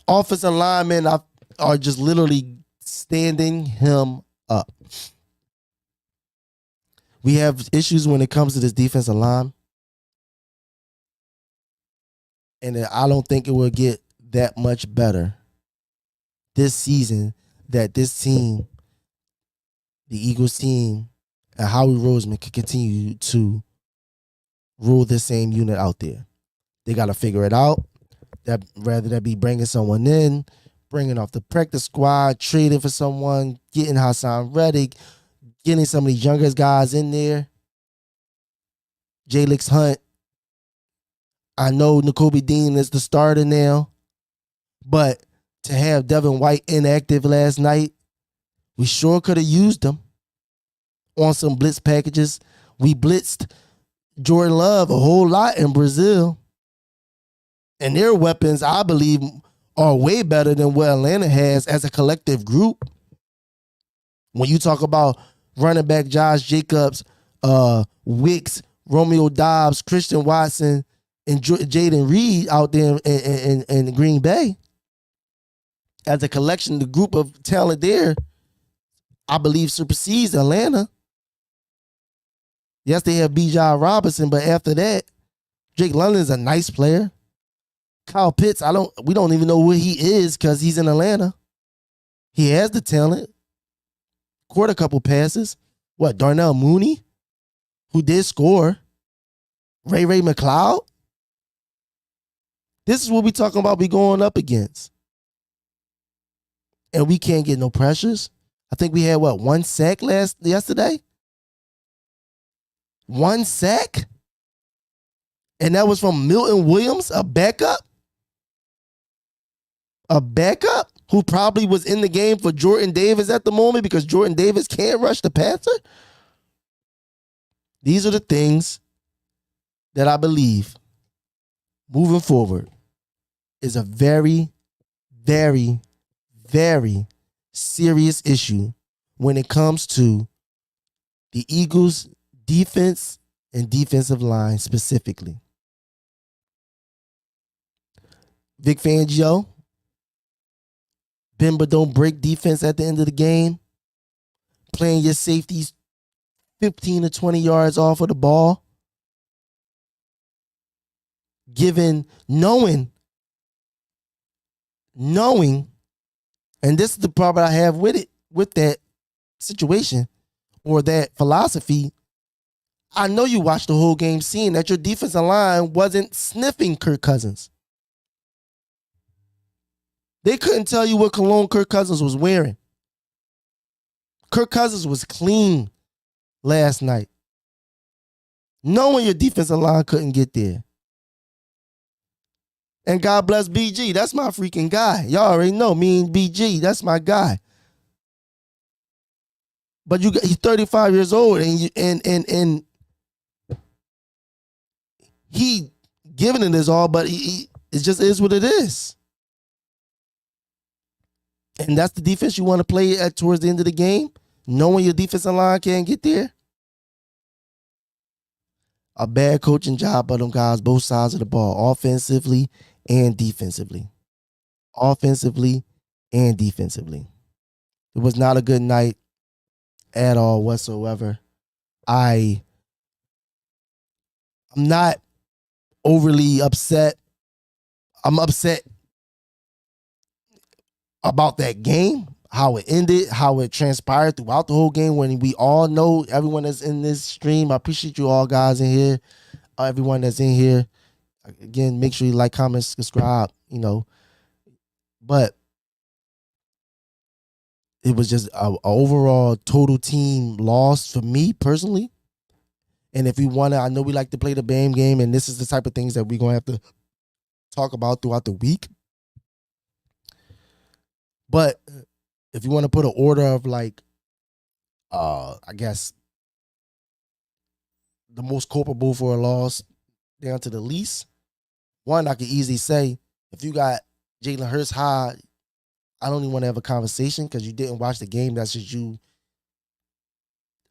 Offensive linemen are just literally standing him up. We have issues when it comes to this defensive line. And I don't think it will get that much better this season that this team, the Eagles team, and Howie Roseman can continue to rule this same unit out there. They got to figure it out. That rather than be bringing someone in, bringing off the practice squad, trading for someone, getting Hassan Reddick, getting some of these younger guys in there. Jalix Hunt. I know Nakobe Dean is the starter now, but to have Devin White inactive last night, we sure could have used him on some blitz packages. We blitzed Jordan Love a whole lot in Brazil. And their weapons, I believe, are way better than what Atlanta has as a collective group. When you talk about running back Josh Jacobs, Wicks, Romeo Dobbs, Christian Watson, and Jaden Reed out there in Green Bay, as a collection, the group of talent there, I believe, supersedes Atlanta. Yes, they have Bijan Robinson, but after that, Jake London's a nice player. Kyle Pitts, we don't even know where he is because he's in Atlanta. He has the talent. Caught a couple passes. What, Darnell Mooney, who did score. Ray McLeod. This is what we talking about we going up against. And we can't get no pressures. I think we had, one sack yesterday? One sack? And that was from Milton Williams, a backup? A backup who probably was in the game for Jordan Davis at the moment because Jordan Davis can't rush the passer? These are the things that I believe moving forward is a very, very, very serious issue when it comes to the Eagles' defense and defensive line specifically. Vic Fangio, bend but don't break defense at the end of the game, playing your safeties 15 to 20 yards off of the ball, knowing, and this is the problem I have with it, with that situation or that philosophy. I know you watched the whole game seeing that your defensive line wasn't sniffing Kirk Cousins. They couldn't tell you what cologne Kirk Cousins was wearing. Kirk Cousins was clean last night. Knowing your defensive line couldn't get there. And God bless BG. That's my freaking guy. Y'all already know me and BG. That's my guy. But he's 35 years old and he giving it his all, but it just is what it is. And that's the defense you want to play at towards the end of the game, knowing your defensive line can't get there. A bad coaching job by them guys, both sides of the ball, offensively and defensively. Offensively and defensively. It was not a good night at all whatsoever. I'm not overly upset. I'm upset about that game, how it ended, how it transpired throughout the whole game, when we all know, everyone that's in this stream, I appreciate you all guys in here, everyone that's in here. Again, make sure you like, comment, subscribe, But it was just a overall total team loss for me personally. And if we want to, I know we like to play the BAM game, and this is the type of things that we're going to have to talk about throughout the week. But if you want to put an order of I guess the most culpable for a loss down to the least, one, I could easily say, if you got Jalen Hurts high, I don't even want to have a conversation because you didn't watch the game. That's just you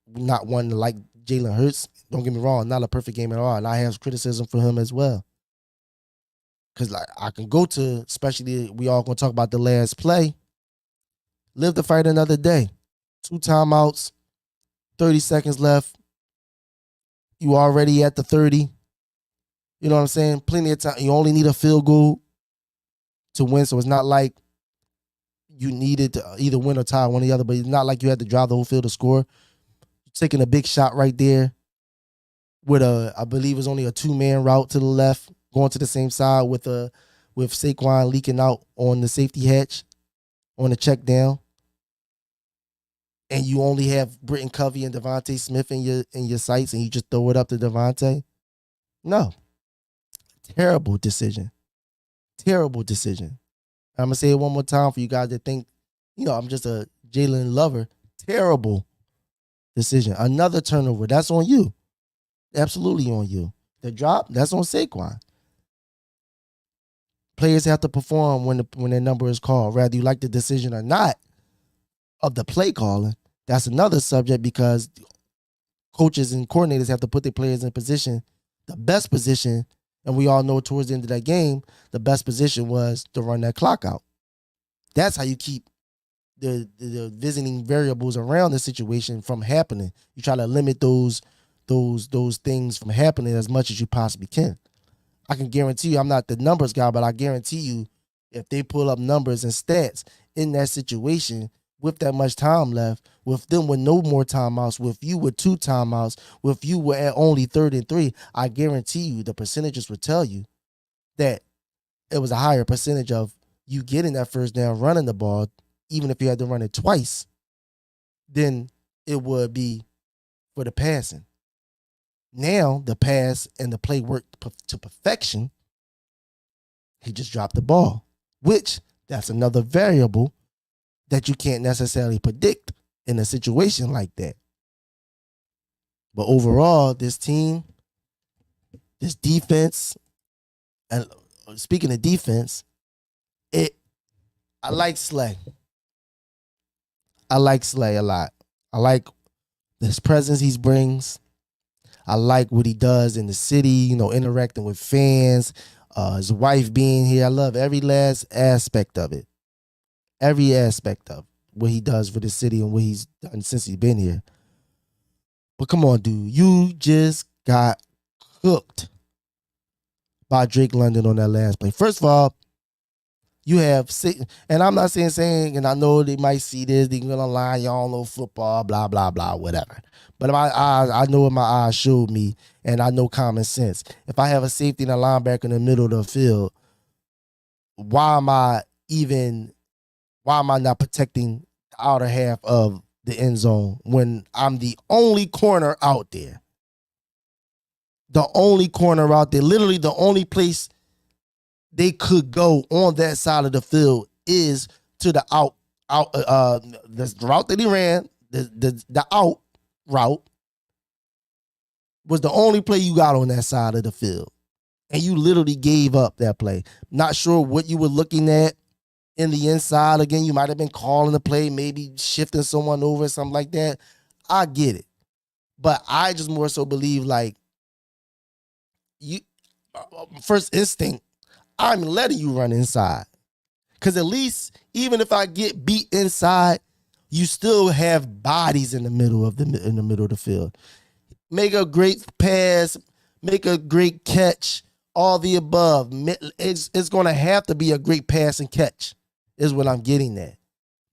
not wanting to like Jalen Hurts. Don't get me wrong, not a perfect game at all. And I have criticism for him as well. Because I can go to, especially we all going to talk about the last play, live to fight another day. 2 timeouts, 30 seconds left. You already at the 30. You know what I'm saying? Plenty of time. You only need a field goal to win. So it's not like you needed to either win or tie one or the other, but it's not like you had to drive the whole field to score. You're taking a big shot right there with I believe it was only a 2-man route to the left, going to the same side with Saquon leaking out on the safety hatch on the check down. And you only have Britton Covey and Devontae Smith in your sights, and you just throw it up to Devontae? No. Terrible decision. Terrible decision. I'm going to say it one more time for you guys that think, I'm just a Jalen lover. Terrible decision. Another turnover. That's on you. Absolutely on you. The drop, that's on Saquon. Players have to perform when their number is called, whether you like the decision or not of the play calling. That's another subject because coaches and coordinators have to put their players in position, the best position. And we all know towards the end of that game, the best position was to run that clock out. That's how you keep the visiting variables around the situation from happening. You try to limit those those things from happening as much as you possibly can. I can guarantee you, I'm not the numbers guy, but I guarantee you, if they pull up numbers and stats in that situation with that much time left, with them with no more timeouts, with you with 2 timeouts, with you were at only 3rd and 3, I guarantee you the percentages would tell you that it was a higher percentage of you getting that first down running the ball, even if you had to run it twice, than it would be for the passing. Now the pass and the play worked to perfection. He just dropped the ball, which that's another variable that you can't necessarily predict in a situation like that. But overall, this team, this defense, and speaking of defense, I like Slay. I like Slay a lot. I like his presence he brings. I like what he does in the city, interacting with fans, his wife being here. I love every last aspect of it. Every aspect of what he does for the city and what he's done since he's been here. But come on, dude. You just got cooked by Drake London on that last play. First of all, you have, and I'm not saying, and I know they might see this, they gonna lie, y'all know football, blah, blah, blah, whatever. But I know what my eyes showed me, and I know common sense. If I have a safety and a linebacker in the middle of the field, why am I not protecting the outer half of the end zone when I'm the only corner out there? The only corner out there, literally the only place they could go on that side of the field is to the the route that he ran, the out route was the only play you got on that side of the field. And you literally gave up that play. Not sure what you were looking at in the inside. Again, you might have been calling the play, maybe shifting someone over, something like that. I get it. But I just more so believe first instinct, I'm letting you run inside. Because at least, even if I get beat inside, you still have bodies in the middle of the field. Make a great pass, make a great catch, all the above. It's going to have to be a great pass and catch, is what I'm getting at.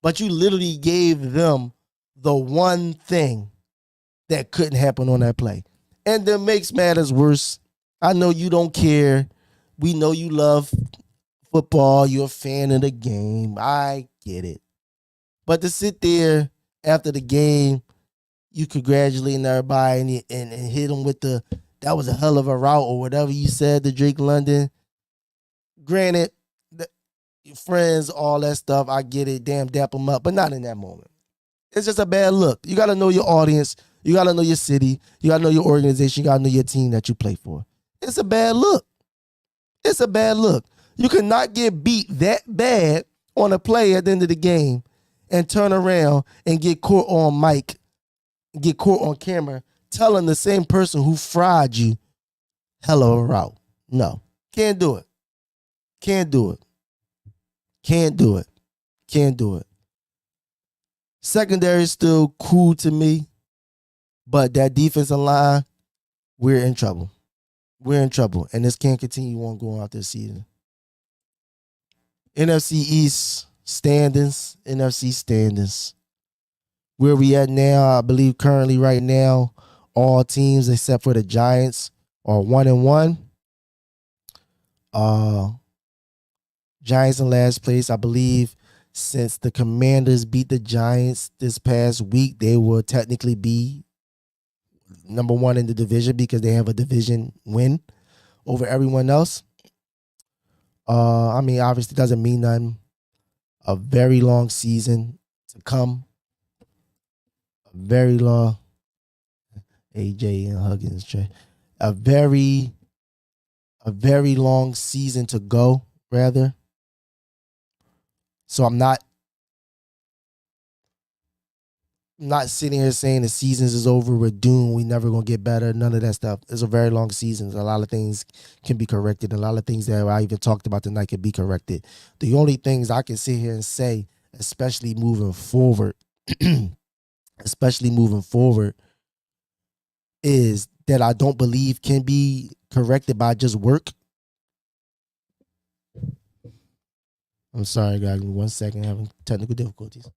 But you literally gave them the one thing that couldn't happen on that play. And that makes matters worse. I know you don't care. We know you love football. You're a fan of the game. I get it. But to sit there after the game, you congratulating everybody and hit them with that was a hell of a route or whatever you said to Drake London. Granted, friends, all that stuff, I get it. Damn, dap them up. But not in that moment. It's just a bad look. You got to know your audience. You got to know your city. You got to know your organization. You got to know your team that you play for. It's a bad look. It's a bad look. You cannot get beat that bad on a play at the end of the game and turn around and get caught on mic, get caught on camera, telling the same person who fried you, hello, route. No, can't do it. Can't do it. Can't do it. Can't do it. Secondary is still cool to me, but that defensive line, we're in trouble. We're in trouble, and this can't continue on going out this season. NFC East standings, NFC standings. Where we at now, I believe currently right now, all teams except for the Giants are 1-1. Giants in last place, I believe. Since the Commanders beat the Giants this past week, they will technically be number 1 in the division because they have a division win over everyone else. Obviously doesn't mean nothing. A very long season to come. A very long AJ and Huggins. A very long season to go, rather. So I'm not sitting here saying the seasons is over, we're doomed, we never gonna get better, none of that stuff. It's a very long season. A lot of things can be corrected. A lot of things that I even talked about tonight can be corrected. The only things I can sit here and say, especially moving forward, is that I don't believe can be corrected by just work. I'm sorry, guys. Give me 1 second. Having technical difficulties.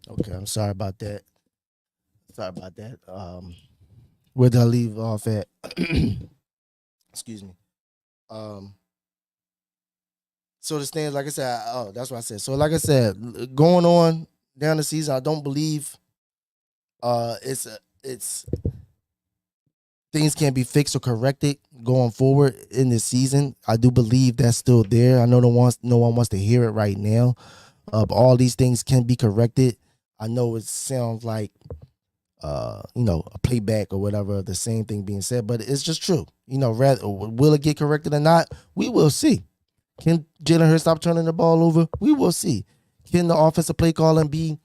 Okay, I'm sorry about that. Sorry about that. Where did I leave off at? Excuse me. So the stands, like I said, that's what I said. So like I said, going on down the season, I don't believe it's things can't be fixed or corrected going forward in this season. I do believe that's still there. I know no one wants to hear it right now. But all these things can be corrected. I know it sounds like a playback or whatever, the same thing being said, but it's just true. Will it get corrected or not? We will see. Can Jalen Hurts stop turning the ball over? We will see. Can the offensive play calling be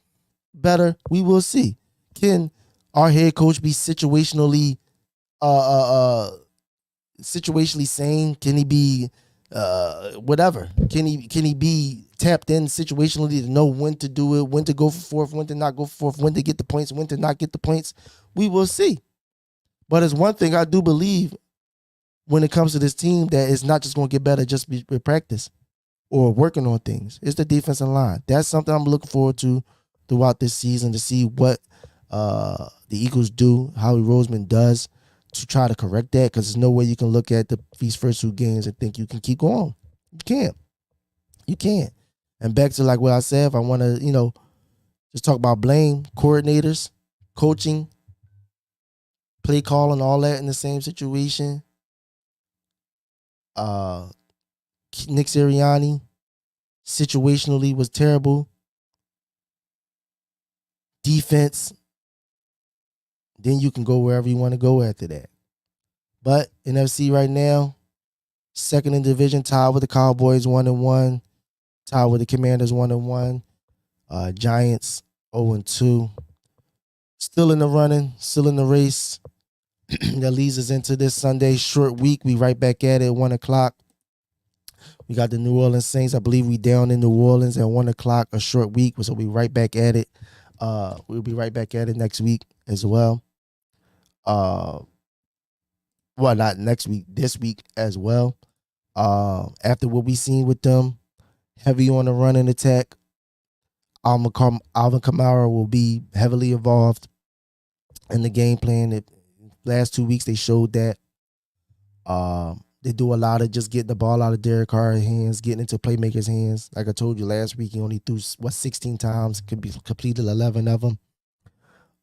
better? We will see. Can our head coach be situationally sane? Can he be whatever? Can he be tapped in situationally to know when to do it, when to go for fourth, when to not go for fourth, when to get the points, when to not get the points? We will see. But it's one thing I do believe when it comes to this team, that it's not just going to get better just with practice or working on things. It's the defensive line. That's something I'm looking forward to throughout this season, to see what the Eagles do, Howie Roseman does to try to correct that, because there's no way you can look at these first 2 games and think you can keep going. You can't. You can't. And back to like what I said, if I want to, just talk about blame, coordinators, coaching, play calling, all that in the same situation. Nick Sirianni situationally was terrible. Defense, then you can go wherever you want to go after that. But NFC right now, second in division, tied with the Cowboys 1-1, tied with the Commanders 1-1, Giants 0-2. Still in the running, still in the race. That leads us into this Sunday short week. We right back at it at 1:00. We got the New Orleans Saints. I believe we down in New Orleans at 1:00, a short week. So we right back at it. We'll be right back at it next week as well. Well, not next week, this week as well. After what we seen with them, heavy on the run and attack, Alvin Kamara will be heavily involved in the game plan. Last 2 weeks they showed that. They do a lot of just getting the ball out of Derek Carr's hands, getting into playmakers' hands. Like I told you last week, he only threw 16 times, completed 11 of them.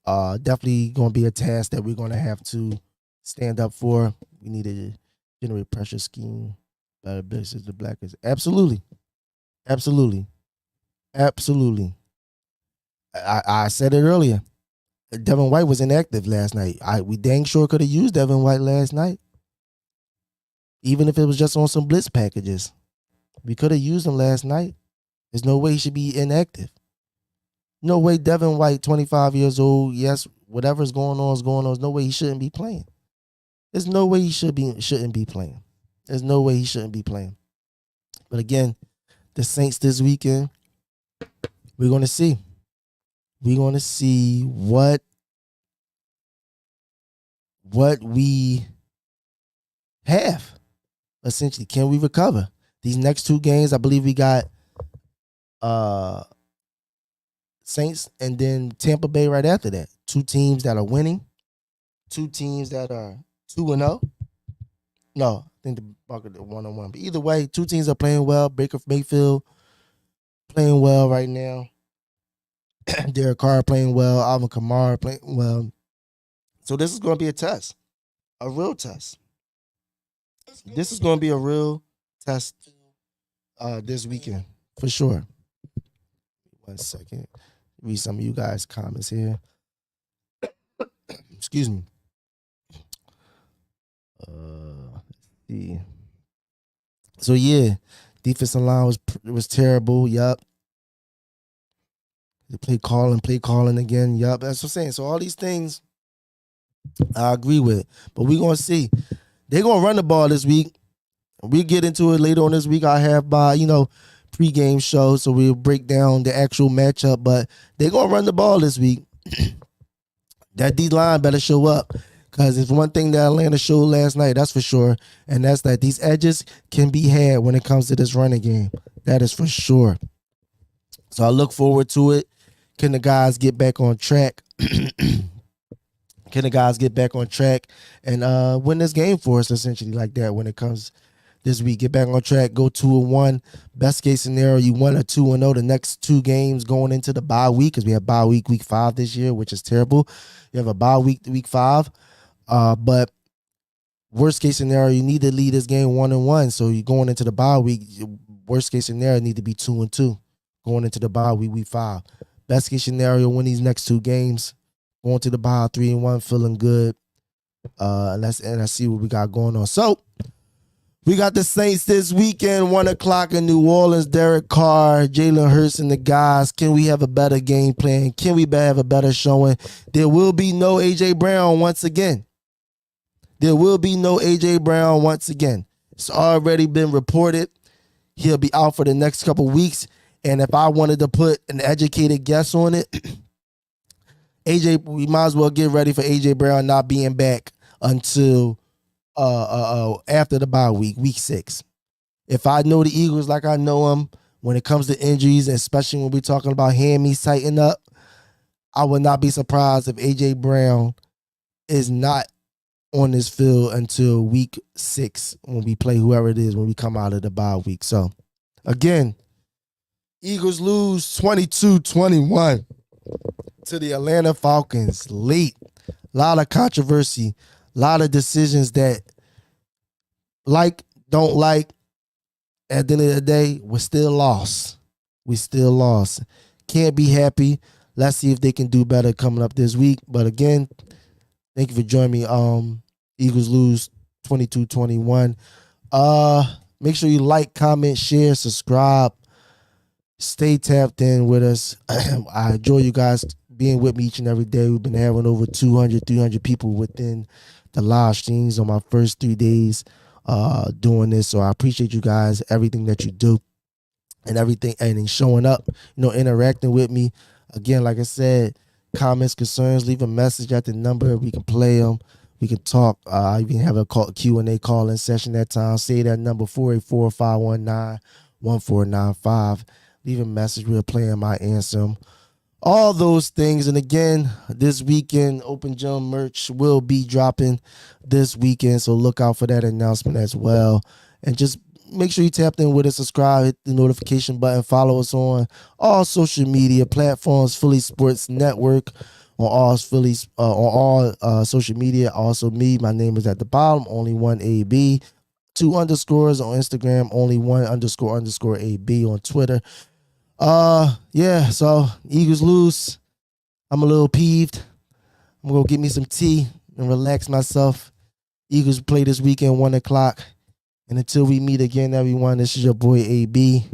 Definitely going to be a task that we're going to have to stand up for. We need to generate pressure scheme, better business, the Blackers. Absolutely. I said it earlier. Devin White was inactive last night. We dang sure could have used Devin White last night. Even if it was just on some blitz packages. We could have used him last night. There's no way he should be inactive. No way Devin White, 25 years old, yes, whatever's going on is going on. There's no way he shouldn't be playing. There's no way he shouldn't be playing. There's no way he shouldn't be playing. But again, the Saints this weekend, we're going to see. We're going to see what we have. Essentially, can we recover? These next 2 games, I believe we got Saints and then Tampa Bay right after that. 2 teams that are winning. 2 teams that are 2-0. No, I think the Buckets are 1-1. But either way, 2 teams are playing well. Baker Mayfield playing well right now. Derek Carr playing well. Alvin Kamara playing well. So this is going to be a test, a real test. This is going to be a real test this weekend for sure. 1 second. Read some of you guys' comments here. Excuse me. Let's see. So yeah, defensive line was terrible. Yup. They play calling again. Yup. That's what I'm saying. So all these things I agree with. But we're gonna see. They're gonna run the ball this week. We get into it later on this week. I have my, pregame show, so we'll break down the actual matchup. But they're gonna run the ball this week. That D line better show up. Because it's one thing that Atlanta showed last night, that's for sure. And that's that these edges can be had when it comes to this running game. That is for sure. So I look forward to it. Can the guys get back on track? Can the guys get back on track and win this game for us, essentially, like that when it comes this week? Get back on track, go 2-1. Best case scenario, you 1 or 2-0 the next 2 games going into the bye week, because we have bye week 5 this year, which is terrible. You have a bye week 5. But worst case scenario, you need to lead this game 1-1. So you're going into the bye week. Worst case scenario, need to be 2-2 going into the bye week 5. Best case scenario, win these next 2 games. Going to the bye 3-1, feeling good. And I see what we got going on. So we got the Saints this weekend, 1:00 in New Orleans. Derek Carr, Jalen Hurts, and the guys. Can we have a better game plan? Can we have a better showing? There will be no A.J. Brown once again. There will be no A.J. Brown once again. It's already been reported. He'll be out for the next couple weeks. And if I wanted to put an educated guess on it, we might as well get ready for A.J. Brown not being back until after the bye week 6. If I know the Eagles like I know them, when it comes to injuries, especially when we're talking about hammies tighten up, I would not be surprised if A.J. Brown is not on this field until week 6 when we play whoever it is when we come out of the bye week. So, again, Eagles lose 22-21 to the Atlanta Falcons late. A lot of controversy, a lot of decisions that don't like. At the end of the day, we're still lost. We still lost. Can't be happy. Let's see if they can do better coming up this week. But again, thank you for joining me. Eagles lose 22-21. Make sure you like, comment, share, subscribe. Stay tapped in with us. I enjoy you guys being with me each and every day. We've been having over 200, 300 people within the live streams on my first 3 days doing this. So I appreciate you guys, everything that you do and everything, and showing up, interacting with me. Again, like I said, comments, concerns, leave a message at the number. We can play them. We can talk. I even have a Q&A call-in session that time. Say that number, 484-519-1495. Leave a message. We'll play them. I answer them. All those things. And again, this weekend, OpenGym merch will be dropping this weekend. So look out for that announcement as well. And just make sure you tapped in with us, subscribe, hit the notification button, follow us on all social media platforms, Philly Sports Network on all social media. Also me, my name is at the bottom, only one AB. 2 underscores on Instagram, only 1 _ AB on Twitter. Yeah, so Eagles lose. I'm a little peeved. I'm gonna go get me some tea and relax myself. Eagles play this weekend, 1:00. And until we meet again, everyone, this is your boy AB.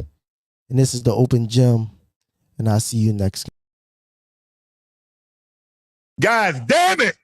And this is the OpenGym. And I'll see you next. God damn it!